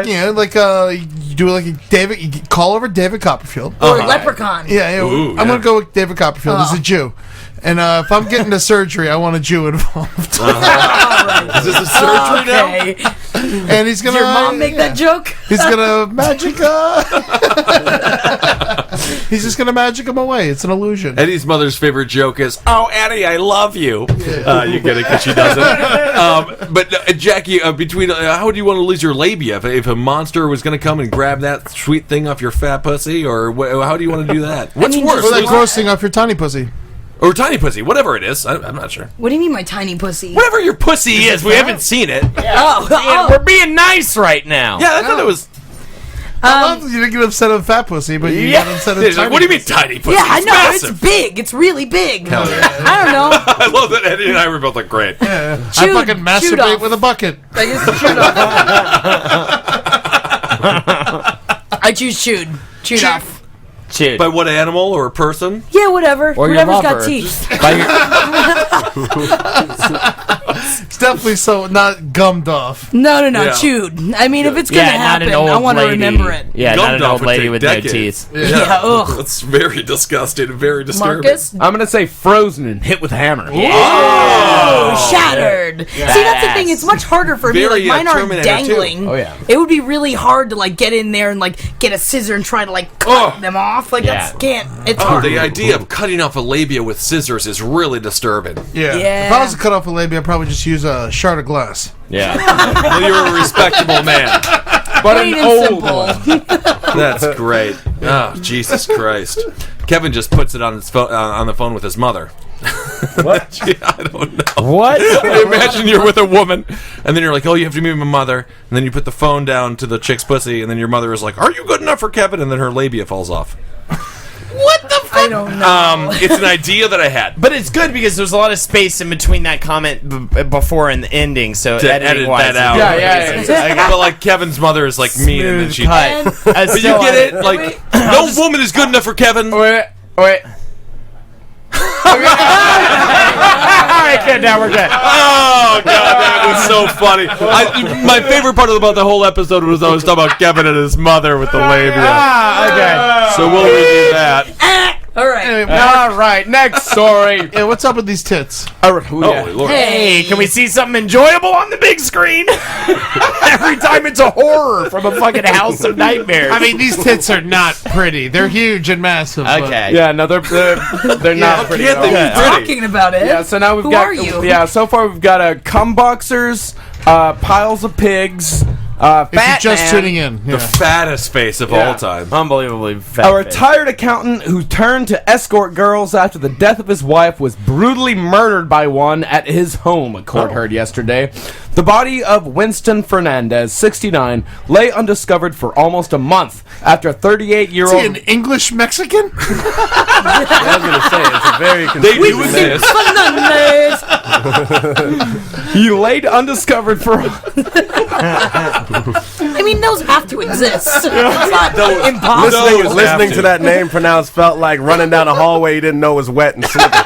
You do like a David. You call over David Copperfield. Or Leprechaun. Yeah. Ooh, I'm yeah. gonna go with David Copperfield. He's a Jew. And if I'm getting to surgery, I want a Jew involved. Is this a surgery now? Okay. And he's gonna. Did your mom make that joke? He's gonna magic. He's just gonna magic him away. It's an illusion. Eddie's mother's favorite joke is, "Oh, Eddie, I love you." You get it because she doesn't. But Jackie, between how do you want to lose your labia? If a monster was going to come and grab that sweet thing off your fat pussy, or how do you want to do that? What's worse? Or that gross thing off your tiny pussy. Or tiny pussy, whatever it is. I'm not sure. What do you mean, my tiny pussy? Whatever your pussy is, we haven't seen it. We're being nice right now. Yeah, I thought it was. I love that you didn't get upset at fat pussy, but you got upset at Like, tiny what do you mean pussy. tiny pussy? Yeah, I It's know. massive. It's big. It's really big. Hell yeah. I don't know. I love that Eddie and I were both like, great. I Chewed- fucking chewed masturbate off. with a bucket. I guess chewed off. I choose chewed. Chewed off. Shit. By what animal or person? Yeah, whatever. Or your Whatever's got lover. teeth. By your- It's definitely so not gummed off. No. Yeah. Chewed. I mean, if it's gonna yeah, not happen, an old I want to lady. remember it. Yeah, Gummed not an off old would lady take with decades. no teeth. Yeah, ugh. That's very disgusting and very disturbing. Marcus? I'm gonna say frozen and hit with hammer. Oh, shattered. See, that's the thing. It's much harder for me. Very, Like, mine aren't Terminator dangling. too. Oh, yeah. It would be really hard to like get in there and like get a scissor and try to like cut them off. Like that's can't. It's hard. The idea of cutting off a labia with scissors is really disturbing. Yeah. Yeah. If I was to cut off a labia, I'd probably just use a shard of glass. Yeah. Well, you're a respectable man. But Plain an and old simple. one. That's great. Oh, Jesus Christ. Kevin just puts it on his phone, on the phone with his mother. What? I don't know. What? Imagine you're with a woman, and then you're like, "Oh, you have to meet my mother," and then you put the phone down to the chick's pussy, and then your mother is like, "Are you good enough for Kevin?" And then her labia falls off. What the fuck? I don't know. It's an idea that I had. But it's good because there's a lot of space in between that comment before and the ending, so To editing edit wise, that out. Yeah. But like Kevin's mother is like mean, and then she. cut. But you get it? Like, no woman is good enough for Kevin. Wait. Alright, good, now we're good. Oh god, that was so funny. My favorite part about the whole episode was always talking about Kevin and his mother with the labia. Okay. So we'll redo that. All right. Anyway, All right, next story. yeah, what's up with these tits? Holy Lord. Hey, can we see something enjoyable on the big screen? Every time it's a horror from a fucking house of nightmares. I mean, these tits are not pretty. They're huge and massive. but- okay. Yeah, no, they're not pretty. Can't at they all. be pretty? Talking about it. Yeah, so now we've Who got. are you? Yeah, so far we've got cum boxers, piles of pigs, If fat you're just man, tuning in. The Yeah. fattest face of Yeah. all time. Unbelievably fat. a retired accountant who turned to escort girls after the death of his wife was brutally murdered by one at his home, a court heard yesterday. The body of Winston Fernandez, 69, lay undiscovered for almost a month after a Is he 38-year-old... an English Mexican? I was gonna say it's a very They do this. He laid undiscovered for... I mean, those have to exist. It's not impossible. listening to that name pronounced felt like running down a hallway you didn't know was wet and slippery.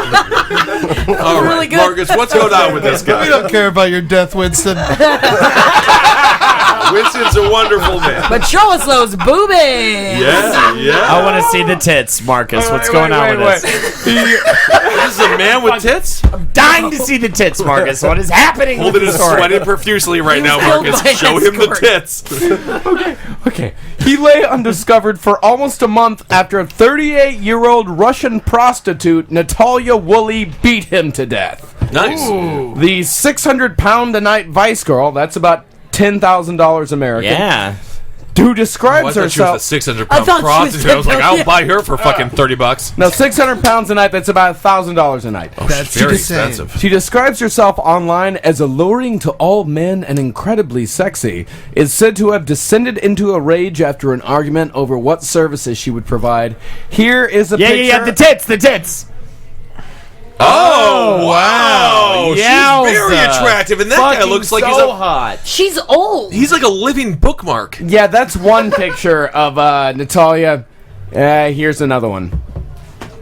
All right, really good. Marcus, what's going on with this We guy? don't care about your death, Winston. Winston's a wonderful man. But show us those boobies. Yeah. I want to see the tits, Marcus. What's going on with this? This is a man with tits? Dying to see the tits, Marcus. What is happening? Holden with the is story? sweating profusely right now, killed Marcus. by Show him the escort. tits. Okay. He lay undiscovered for almost a month after a 38-year-old Russian prostitute, Natalia Woolley, beat him to death. Nice. The 600-pound-a-night vice girl, that's about $10,000 American, Yeah. who Oh, I describes thought she was a herself... 600-pound thought she was prostitute. I was like, I'll buy her for fucking $30. No, 600 pounds a night, that's about $1,000 a night. That's Very insane. expensive. She describes herself online as alluring to all men and incredibly sexy, is said to have descended into a rage after an argument over what services she would provide. Here is a picture... The tits. Oh, wow. Yowza. She's very attractive, and that guy Fucking looks like so hot. She's old. he's like a living bookmark. Yeah, that's one picture of Natalia. Here's another one.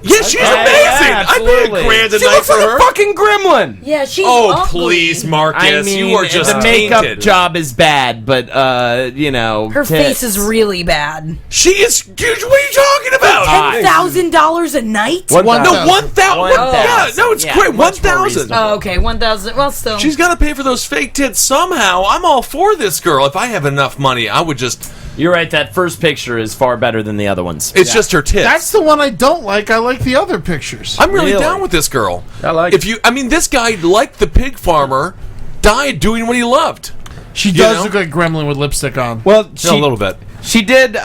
Yeah, she's Yeah, amazing. yeah, I paid absolutely. $1,000 a She night looks for like her. a fucking gremlin. Yeah, she's Oh, ugly. please, Marcus. I mean, you are just the makeup tainted. job is bad, but Her face is really bad. She is. Dude, what are you talking about? $10,000 a night? No, 1,000. 1,000. Yeah, no, it's Yeah, great. much more 1,000. reasonable. Oh, okay, 1,000. Well, still. She's got to pay for those fake tits somehow. I'm all for this girl. If I have enough money, I would just. You're right. That first picture is far better than the other ones. It's just her tits. That's the one I don't like. I like the other pictures. I'm really, Really? down with this girl. I like If you, I mean, this guy, like the pig farmer, died doing what he loved. She does know? look like Gremlin with lipstick on. Well, A little bit. She did.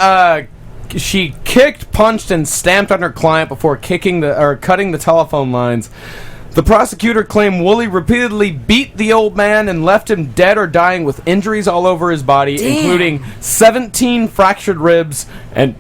She kicked, punched, and stamped on her client before cutting the telephone lines. The prosecutor claimed Woolley repeatedly beat the old man and left him dead or dying with injuries all over his body, Damn. including 17 fractured ribs and,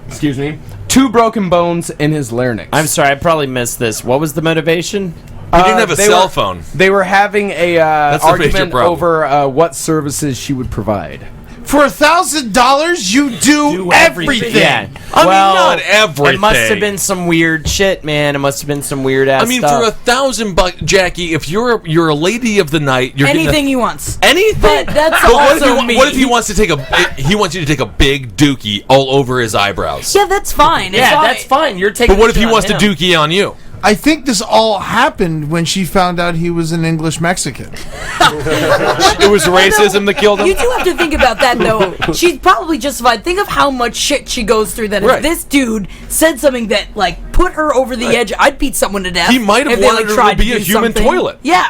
excuse me, 2 broken bones in his larynx. I'm sorry, I probably missed this. What was the motivation? He didn't have a they cell were- phone. They were having a That's the major argument problem. over what services she would provide. For $1,000, you do everything. Yeah. I mean, not everything. It must have been some weird shit, man. It must have been some weird ass I mean, stuff. for $1,000, Jackie, if you're a lady of the night, you're Anything getting he wants. anything. But that's But what if also he, me. What if he wants to take he wants you to take a big dookie all over his eyebrows? Yeah, that's fine. It's yeah, fine. that's fine. You're taking. But what if it he on wants to him. dookie on you? I think this all happened when she found out he was an English Mexican. It was racism that killed him. You do have to think about that, though. She's probably justified. Think of how much shit she goes through. That Right. if this dude said something that like put her over the edge, I'd beat someone to death. He might have if they, wanted her to tried be a do human something. toilet. Yeah,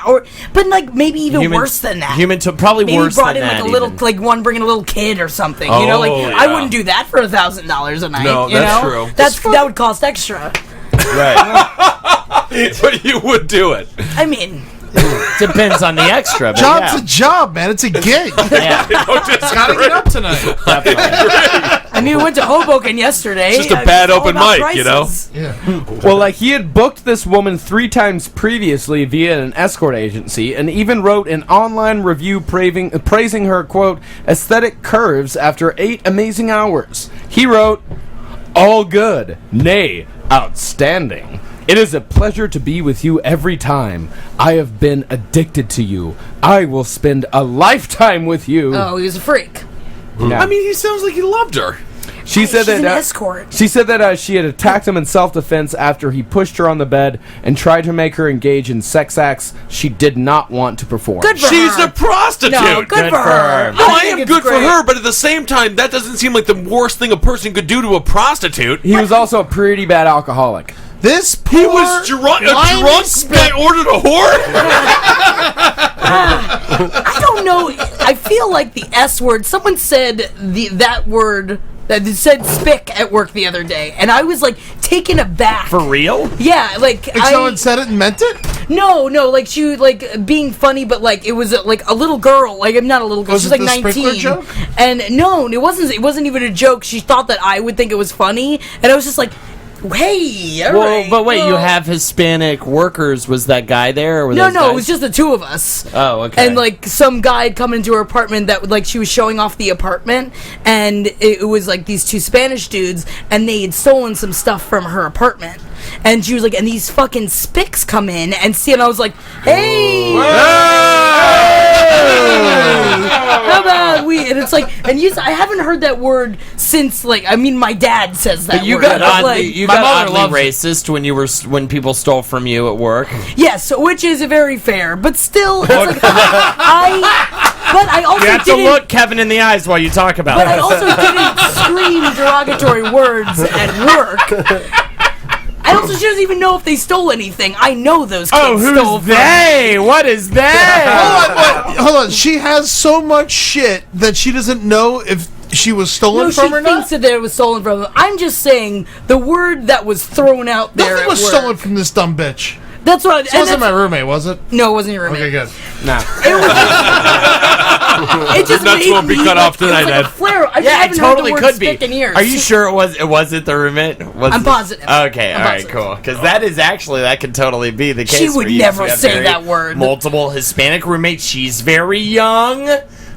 but like maybe even Human- worse than that. Probably Maybe worse brought than in that. like a little, even. like one bringing a little kid or something. You know, like Oh, I yeah. wouldn't do that for $1,000 a night. No, you that's know? true. That would cost extra. But you would do it. I mean, Depends on the extra. But Job's yeah. a job, man. It's a gig. Yeah. Gotta get up tonight. I mean, we went to Hoboken yesterday. It's just a and bad all open about mic, you know? prices. Well, like, he had booked this woman 3 times previously via an escort agency and even wrote an online review praising her, quote, aesthetic curves after 8 amazing hours. He wrote, all good, nay, outstanding. It is a pleasure to be with you every time. I have been addicted to you. I will spend a lifetime with you. Oh, he was a freak. Yeah. I mean, he sounds like he loved her. She said She's that an escort. She said that she had attacked him in self-defense after he pushed her on the bed and tried to make her engage in sex acts she did not want to perform. Good for She's her. a prostitute. No, good for her. No, I think am it's good for great. her, but at the same time, that doesn't seem like the worst thing a person could do to a prostitute. He was also a pretty bad alcoholic. This poor He was drunk. A limey drunk spit- guy ordered a whore. I don't know. I feel like the S word. Someone said that word. That said spick at work the other day, and I was like taken aback. For real? Yeah, like If someone said it and meant it? No, like she was like being funny, but like it was like a little girl. Like I'm not a little girl. Was She's it like the sprinkler 19. joke? And no, it wasn't. It wasn't even a joke. She thought that I would think it was funny, and I was just like, "Hey, all Well, right, but wait, you well." have Hispanic workers. Was that guy there? Or were No, those it guys? was just the two of us. Oh, okay. And like some guy had come into her apartment that like she was showing off the apartment, and it was like these 2 Spanish dudes, and they had stolen some stuff from her apartment. And she was like, and these fucking spicks come in and see, and I was like, hey, how about we? And it's like, and I haven't heard that word since like, I mean, my dad says that. But you word. got I was oddly, like, you my got mother oddly loves it. racist when people stole from you at work. yes, which is very fair, but still, it's like, I also You have to didn't. look Kevin in the eyes while you talk about But it. I also didn't scream derogatory words at work. I also she doesn't even know if they stole anything. I know those kids Oh, stole who's from they? What is that? Hold on. She has so much shit that she doesn't know if she was stolen No, she from or thinks not. that it was stolen from them. I'm just saying the word that was thrown out there. Nothing at was work. stolen from this dumb bitch. That's what. It And wasn't my that's, roommate, was it? no, it wasn't your roommate. Okay, good. It just nuts made won't be me cut like, off tonight, it was like Ed. a flare. I Yeah, it haven't totally heard the word could be. spick in years. Are you sure it wasn't the roommate? I'm positive. Okay, I'm all right, positive. cool. Because that could totally be the case. She for would you. never You have say very that word. Multiple Hispanic roommates. She's very young.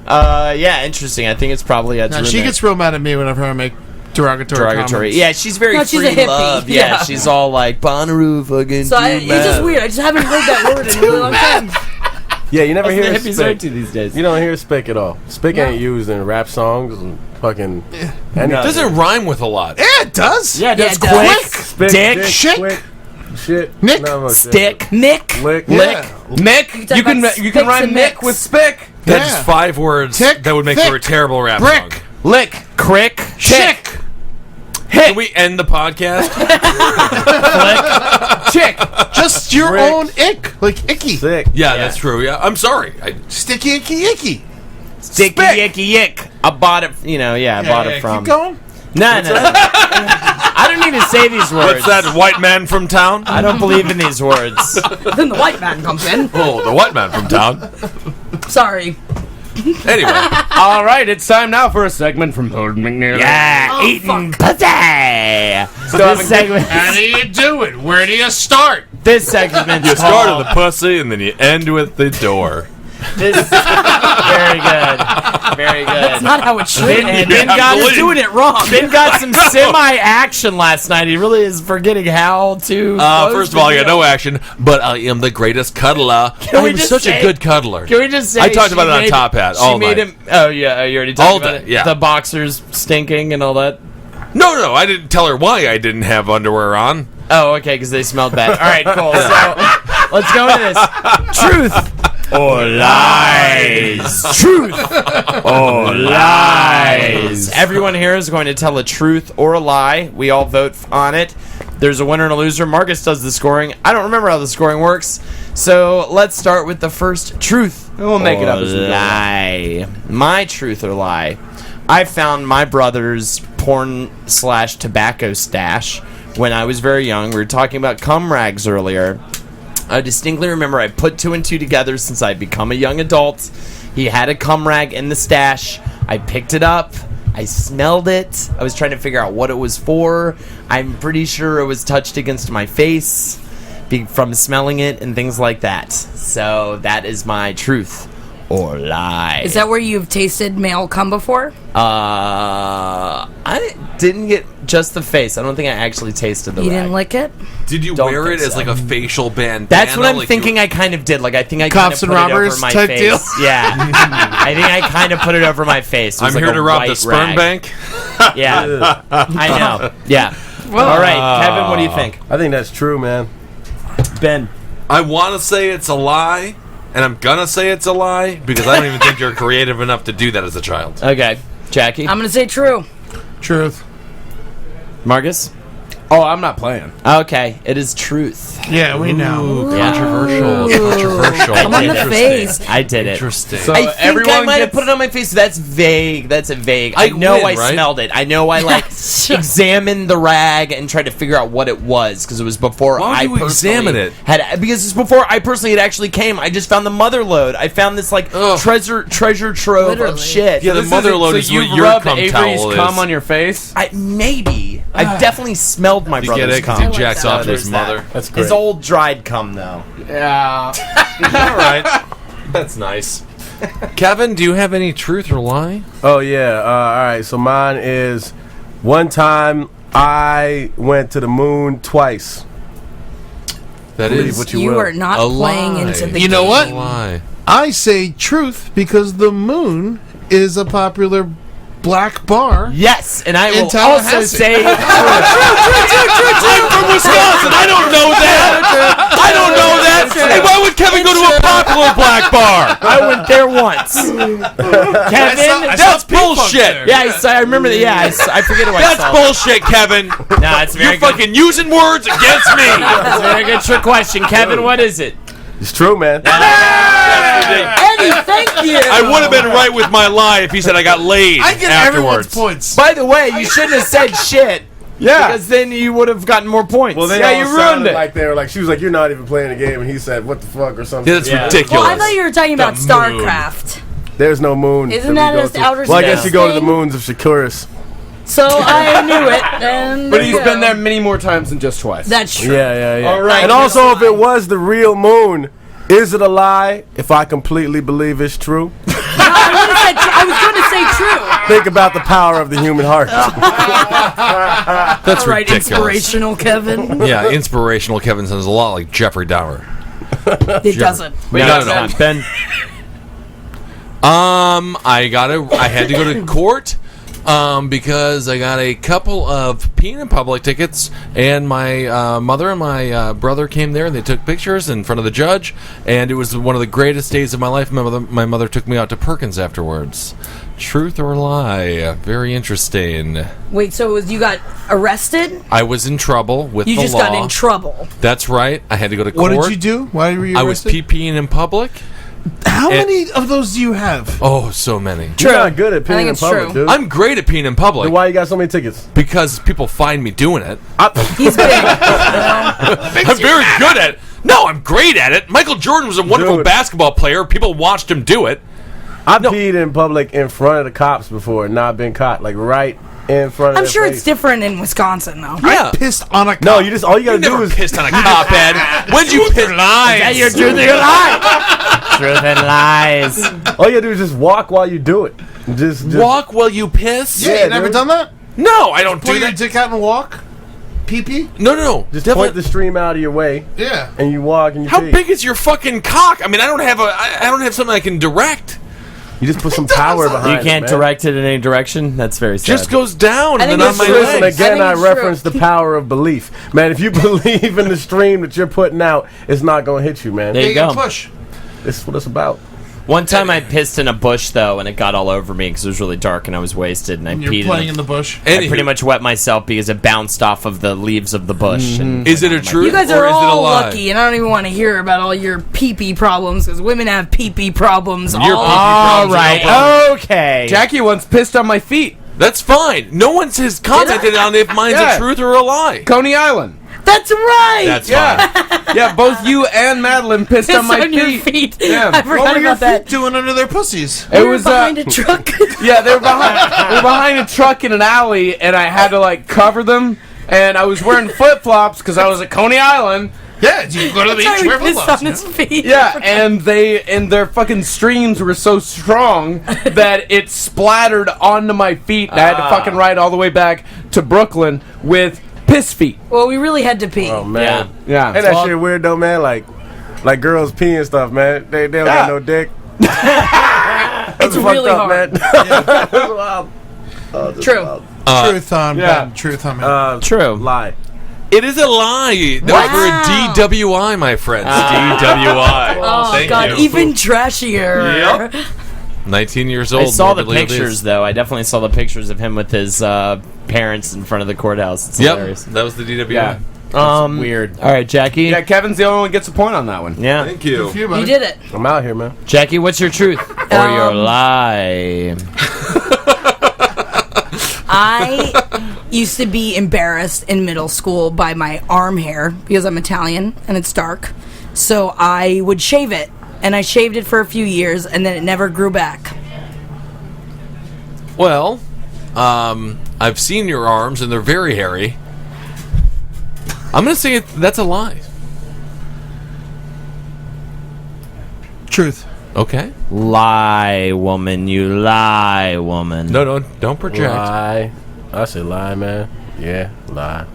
Yeah, interesting. I think it's probably Ed's No, roommate. she gets real mad at me whenever I make derogatory comments. Yeah, she's very No, she's free a hippie. love. Yeah. Yeah, she's all like Bonnaroo fucking. So it's just weird. I just haven't heard that word in a really long time. Yeah, you never hear the hippies Spick. are to these days. You don't hear Spick at all. Spick ain't used in rap songs and fucking anything. It doesn't rhyme with a lot. Yeah, it does. Yeah, that's Yeah, quick. Spick, Dick. Shit. quick, shit. Nick. No, Stick. Mick. Lick. Yeah. Mick, talk you can about you can Spicks rhyme and Mick Micks. with Spick. That's Yeah. 5 words Tick, that would make thick, for a terrible rap brick. song. Lick, Crick. Chick. Can we end the podcast? chick. Just your Brick. own ick. Like icky. Sick. Yeah, that's true. Yeah, I'm sorry. Sticky icky icky. Sticky Spick. yicky yick. I bought it. I bought it from. Keep going. No. I don't need to say these words. What's that white man from town? I don't believe in these words. Then the white man comes in. Oh, the white man from town. Sorry. Anyway, All right, it's time now for a segment from Holden McNeely. Yeah, eating pussy. This segment. How do you do it? Where do you start? This segment. you start with the pussy and then you end with the door. Very good. Very good. That's not how it should Ben, end. Ben got You're doing it wrong. Ben got some semi-action last night. He really is forgetting how to. First of all, I got no action, but I am the greatest cuddler. we I'm just such say- a good cuddler. Can we just say I talked she about it on made- Top Hat She all made night. him. Oh yeah, you already talked All about day, it. yeah. The boxers stinking and all that. No, I didn't tell her why I didn't have underwear on. Oh, okay, because they smelled bad. All right, cool. So let's go into this. Truth or lies? Truth or lies? Everyone here is going to tell a truth or a lie. We all vote on it. There's a winner and a loser. Marcus does the scoring. I don't remember how the scoring works. So let's start with the first truth. We'll make it up as we go. Lie. My truth or lie. I found my brother's porn/tobacco stash when I was very young. We were talking about cum rags earlier. I distinctly remember I put 2 and 2 together since I'd become a young adult. He had a cum rag in the stash. I picked it up. I smelled it. I was trying to figure out what it was for. I'm pretty sure it was touched against my face from smelling it and things like that. So that is my truth or lie. Is that where you've tasted male cum before? I didn't get just the face. I don't think I actually tasted the You rag. didn't lick it? Did you Don't wear think it as so. like a facial bandana? That's what I'm like thinking. I kind of did. Like I think I kind Cops of and put it robbers over my type face. deal? Yeah, I think I kind of put it over my face. It was I'm like here a to rob the white sperm rag. bank. Yeah, I know. Yeah. All right, Kevin. What do you think? I think that's true, man. Ben. I want to say it's a lie, and I'm gonna say it's a lie because I don't even think you're creative enough to do that as a child. Okay, Jackie. I'm going to say true. Truth. Marcus. Oh, I'm not playing. Okay, it is truth. Yeah, we know. Controversial. Come on the face. I did it. Interesting. So I think everyone I might have gets- put it on my face. That's vague. That's a vague. I I know win, I right? smelled it. I know I examined the rag and tried to figure out what it was because it was before Why would I you personally examine it? had because it's before I personally had actually came. I just found the mother load. I found this like Ugh. treasure trove Literally. of shit. Yeah, the This mother isn't- load so is what you've your rubbed cum Avery's towel is. cum on your face. Maybe I definitely smelled my You get brother's it because cum. he jacks that. off to his There's that. mother. That's great. His old dried cum though. Yeah. All right. That's nice. Kevin, do you have any truth or lie? Oh yeah. All right. So mine is one time I went to the moon twice. That Believe is what you You will. are not a playing lie. into the You know game. what? a lie. I say truth because the moon is a popular black bar. Yes, and I In will also Tallahassee. say I'm from Wisconsin. I don't know that. I don't know that. Hey, why would Kevin go to a popular black bar? I went there once. Kevin, That's bullshit. yeah, I remember that. Yeah, I forget what I That's saw. bullshit, Kevin. Nah, it's a very You're good. fucking using words against me. That's a very good trick question, Kevin. What is it? It's true, man. Eddie, thank you. I would have been right with my lie if he said I got laid I get everyone's afterwards. points. By the way, you shouldn't have said shit. Yeah. Because then you would have gotten more points. Well, they Yeah, all you ruined sounded it. Like they were like, she was like, "You're not even playing the game," and he said, "What the fuck" or something. That's Yeah. ridiculous. Well, I thought you were talking about The moon. StarCraft. There's no moon. Isn't we that go an to. outer Well, I guess space you go to the thing? moons of Shakuris. So I knew it. And But there he's you been go. there many more times than just twice. That's true. Yeah. All right. And also, if it was the real moon, is it a lie if I completely believe it's true? I was going to say true. Think about the power of the human heart. That's All right, ridiculous. inspirational Kevin. Yeah, inspirational Kevin sounds a lot like Jeffrey Dahmer. It doesn't. No, no. Ben. I had to go to court because I got a couple of peeing in public tickets, and my mother and my brother came there and they took pictures in front of the judge, and it was one of the greatest days of my life. My mother took me out to Perkins afterwards. Truth or lie? Very interesting. Wait, so you got arrested? I was in trouble with You the just law. got in trouble. That's right. I had to go to What court. did you do? Why were you I was arrested? peeing in public. How and- many of those do you have? Oh, so many. You're not good at I think peeing in it's public, true. dude. I'm great at peeing in public. Then why you got so many tickets? Because people find me doing it. He's big. I'm very good at it. No, I'm great at it. Michael Jordan was a wonderful Dude. basketball player. People watched him do it. I peed in public in front of the cops before and not been caught. Like right in front of I'm their sure face. it's different in Wisconsin, though. Yeah. Pissed on a cop. No, all you You gotta do never is pissed on a cop, Ed. When'd you piss? Lies. Your truth or your lie? Truth and lies. all you gotta do is just walk while you do it. Just Walk while you piss? Yeah, you never dude. done that? No, I don't Pull do your that. dick out and walk? Pee-pee? No. Just Definitely- point the stream out of your way Yeah. and you walk and you How pee. big is your fucking cock? I mean, I don't have something I can direct. You just put some power behind You can't it, man. direct it in any direction. That's very sad. Just goes down I and think then on it's my true. Listen, legs. again, I it's reference true. the power of belief. Man, if you believe in the stream that you're putting out, it's not going to hit you, man. There you go. Push. This is what it's about. One time I pissed in a bush, though, and it got all over me because it was really dark and I was wasted, and I You're peed playing in in the bush. I pretty much wet myself because it bounced off of the leaves of the bush. And Is it a truth You guys or are is it a all lie? lucky, and I don't even want to hear about all your pee-pee problems, because women have pee-pee problems. Your all pee-pee all problems are right. no problem. Okay. Jackie once pissed on my feet. That's fine. No one's has commented on if mine's Yeah. a truth or a lie. Coney Island. That's right. That's Yeah. fine. Yeah, both you and Madeline pissed It's on my on your feet. feet. Yeah. I What forgot were your about that. feet doing under their pussies? It We were was behind a truck. yeah, they were behind a truck in an alley, and I had to like cover them. And I was wearing flip flops because I was at Coney Island. Yeah, you go to the beach, Sorry, wear we pissed flip-flops, on his feet. Yeah, and their fucking streams were so strong that it splattered onto my feet. And I had to fucking ride all the way back to Brooklyn with piss feet. Well, we really had to pee. Oh, man. Yeah. Ain't that shit weird, though, man? Like girls pee and stuff, man. They don't Yeah. got no dick. It's That's really fucked up, hard. man. That's wild. True. Truth on, yeah. Ben. Truth on, man. True. Lie. It is a lie. That was for a DWI, my friends. DWI. Oh, Thank God, you. even trashier. 19 years old. I saw the morbidly pictures, obese. though. I definitely saw the pictures of him with his parents in front of the courthouse. It's Yep, hilarious. that was the DWI. Yeah. Weird. All right, Jackie. Yeah, Kevin's the only one who gets a point on that one. Yeah. Thank you. You, buddy. You did it. I'm out here, man. Jackie, what's your truth or your lie? I used to be embarrassed in middle school by my arm hair because I'm Italian and it's dark. So I would shave it. And I shaved it for a few years and then it never grew back. Well, I've seen your arms and they're very hairy. I'm going to say that's a lie. Truth. Okay. Lie, woman. You lie, woman. No, don't project. Lie. I say lie, man. Yeah, lie.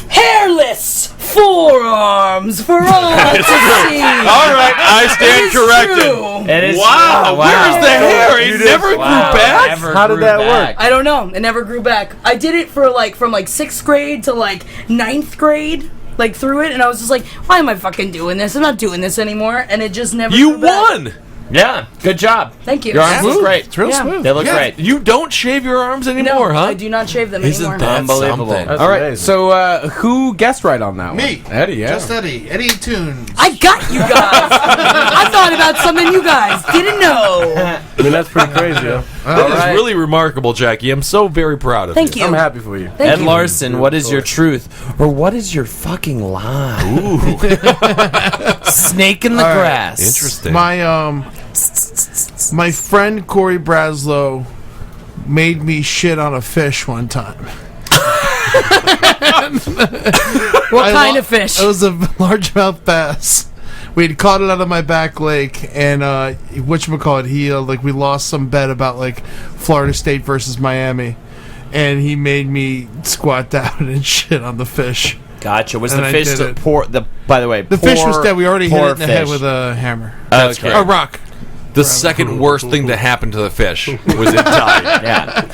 Hairless forearms for all to see. All right, I stand corrected. It is Wow, true. where's the hair? It never grew back? Never How did grew that back. I don't know. It never grew back. I did it for from 6th grade to 9th grade. Through it, and I was just like, why am I fucking doing this? I'm not doing this anymore. And it just never You grew back. won. Yeah, good job. Thank you. Your arms look great. It's real Yeah. smooth. They look Yeah, great. you don't shave your arms No, anymore, huh? I do not shave them Isn't anymore. that Unbelievable. something? That's All right, amazing. so who guessed right on that Me. one? Eddie, yeah. Just Eddie. Eddie Tunes. I got you guys. I thought about something you guys didn't know. I mean, that's pretty crazy, yo. That is really remarkable, Jackie. I'm so very proud of Thank you. I'm happy for you. Thank Ed you. Larson, what is your truth or what is your fucking lie? Snake in the grass. Interesting. My friend Corey Braslow made me shit on a fish one time. What kind of fish? It was a largemouth bass. we had caught it out of my back lake, and whatchamacallit, he we lost some bet about Florida State versus Miami, and he made me squat down and shit on the fish. Gotcha. Was And the I fish did the it. poor? By the way, The fish was dead. We already hit it in the head fish. with a hammer. That's Okay. correct. A rock. The second worst thing to happen to the fish was it died. Yeah.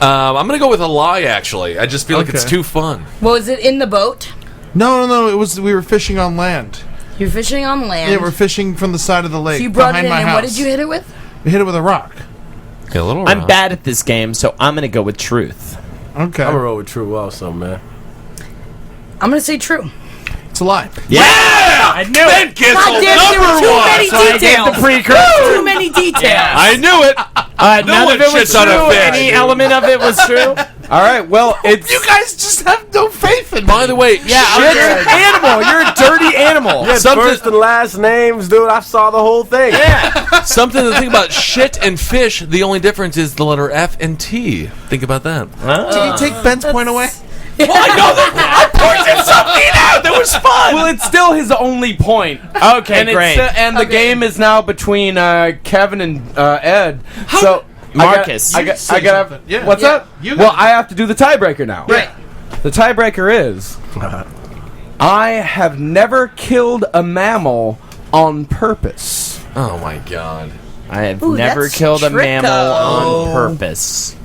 I'm going to go with a lie, actually. I just feel like it's Okay. too fun. Was it in the boat? No. We were fishing on land. You're fishing on land. Yeah, we're fishing from the side of the lake. So you brought it behind in, my and house. what did you hit it with? We hit it with a rock. Yeah, a little I'm rough. bad at this game, so I'm going to go with truth. Okay. I'm gonna roll with true also, man. I'm gonna say true. It's a lie. Yeah! I knew Ben it. Kissel, God damn, there were too many So I gave details. the precursor. Too many details. I knew it. None one of it was shits on a true. fish. Any element of it was true. All right, well, it's You guys just have no faith in me. By the way, Yeah, you're an animal. You're a dirty animal. Yeah, Something- first and last names, dude. I saw the whole thing. Yeah. something to think about. Shit and fish, the only difference is the letter F and T. Think about that. Did you take Ben's point away? I know that. I pointed something out. That was fun. well, it's still his only point. Okay, and great. And the game is now between Kevin and Ed. So Marcus. I got. say got. something. Yeah. What's Yeah. up? You Well, got I have to do the tiebreaker now. Right. The tiebreaker is I have never killed a mammal on purpose. Oh my god. I have Ooh, never that's killed a tricko. mammal on purpose.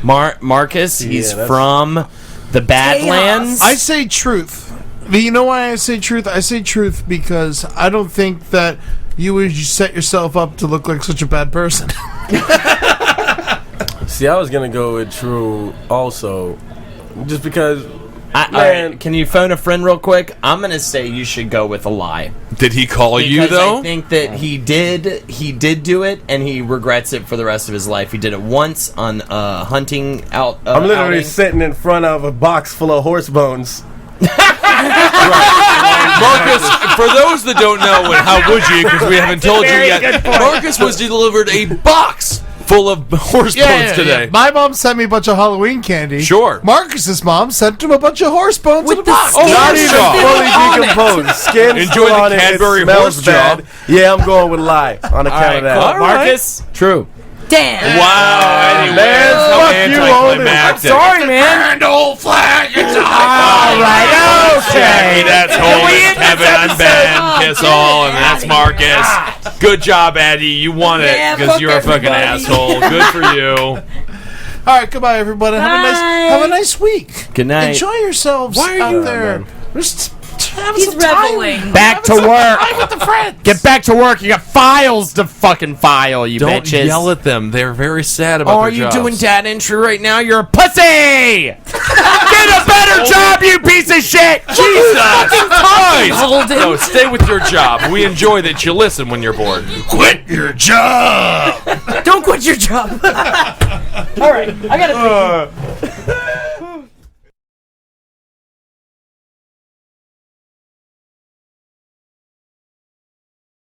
Marcus, he's that's- from the Badlands. I say truth. But you know why I say truth? I say truth because I don't think that you would set yourself up to look like such a bad person. See, I was gonna go with true also, just because. All right, can you phone a friend real quick? I'm gonna say you should go with a lie. Did he call you Because though? I think that he did do it, and he regrets it for the rest of his life. He did it once on hunting out. I'm literally outing. sitting in front of a box full of horse bones. Marcus, for those that don't know, and how would you, because we haven't told you yet, Marcus was delivered a box full of horse bones today. My mom sent me a bunch of Halloween candy. Sure. Marcus's mom sent him a bunch of horse bones in a With the box. skin Not even Shaw. fully on it. decomposed. Skin Enjoy still the on it. Cadbury It smells horse jaw. bad. Yeah, I'm going with lie on account All right, of that. cool. Marcus. True. Damn. Wow, Eddie, Man, so fuck you, Holden. anticlimactic. Sorry, man. And old flag, it's a All right, okay. That's Holden, Kevin, I'm Ben Kissel, and that's Marcus. Good job, Eddie. You won it Yeah, because fuck you're a fucking everybody. asshole. Good for you. All right, goodbye, everybody. Have a nice week. Good night. Enjoy yourselves Why are out you- there. Just have He's some time. reveling. Back to work. Time with the friends. Get back to work. You got files to fucking file, you Don't bitches. yell at them. They're very sad about Oh, their are you jobs. doing data entry right now? You're a pussy! Get a better job, you piece of shit! Jesus Christ! Holden. No, stay with your job. We enjoy that you listen when you're bored. Quit your job. Don't quit your job. All right, I gotta.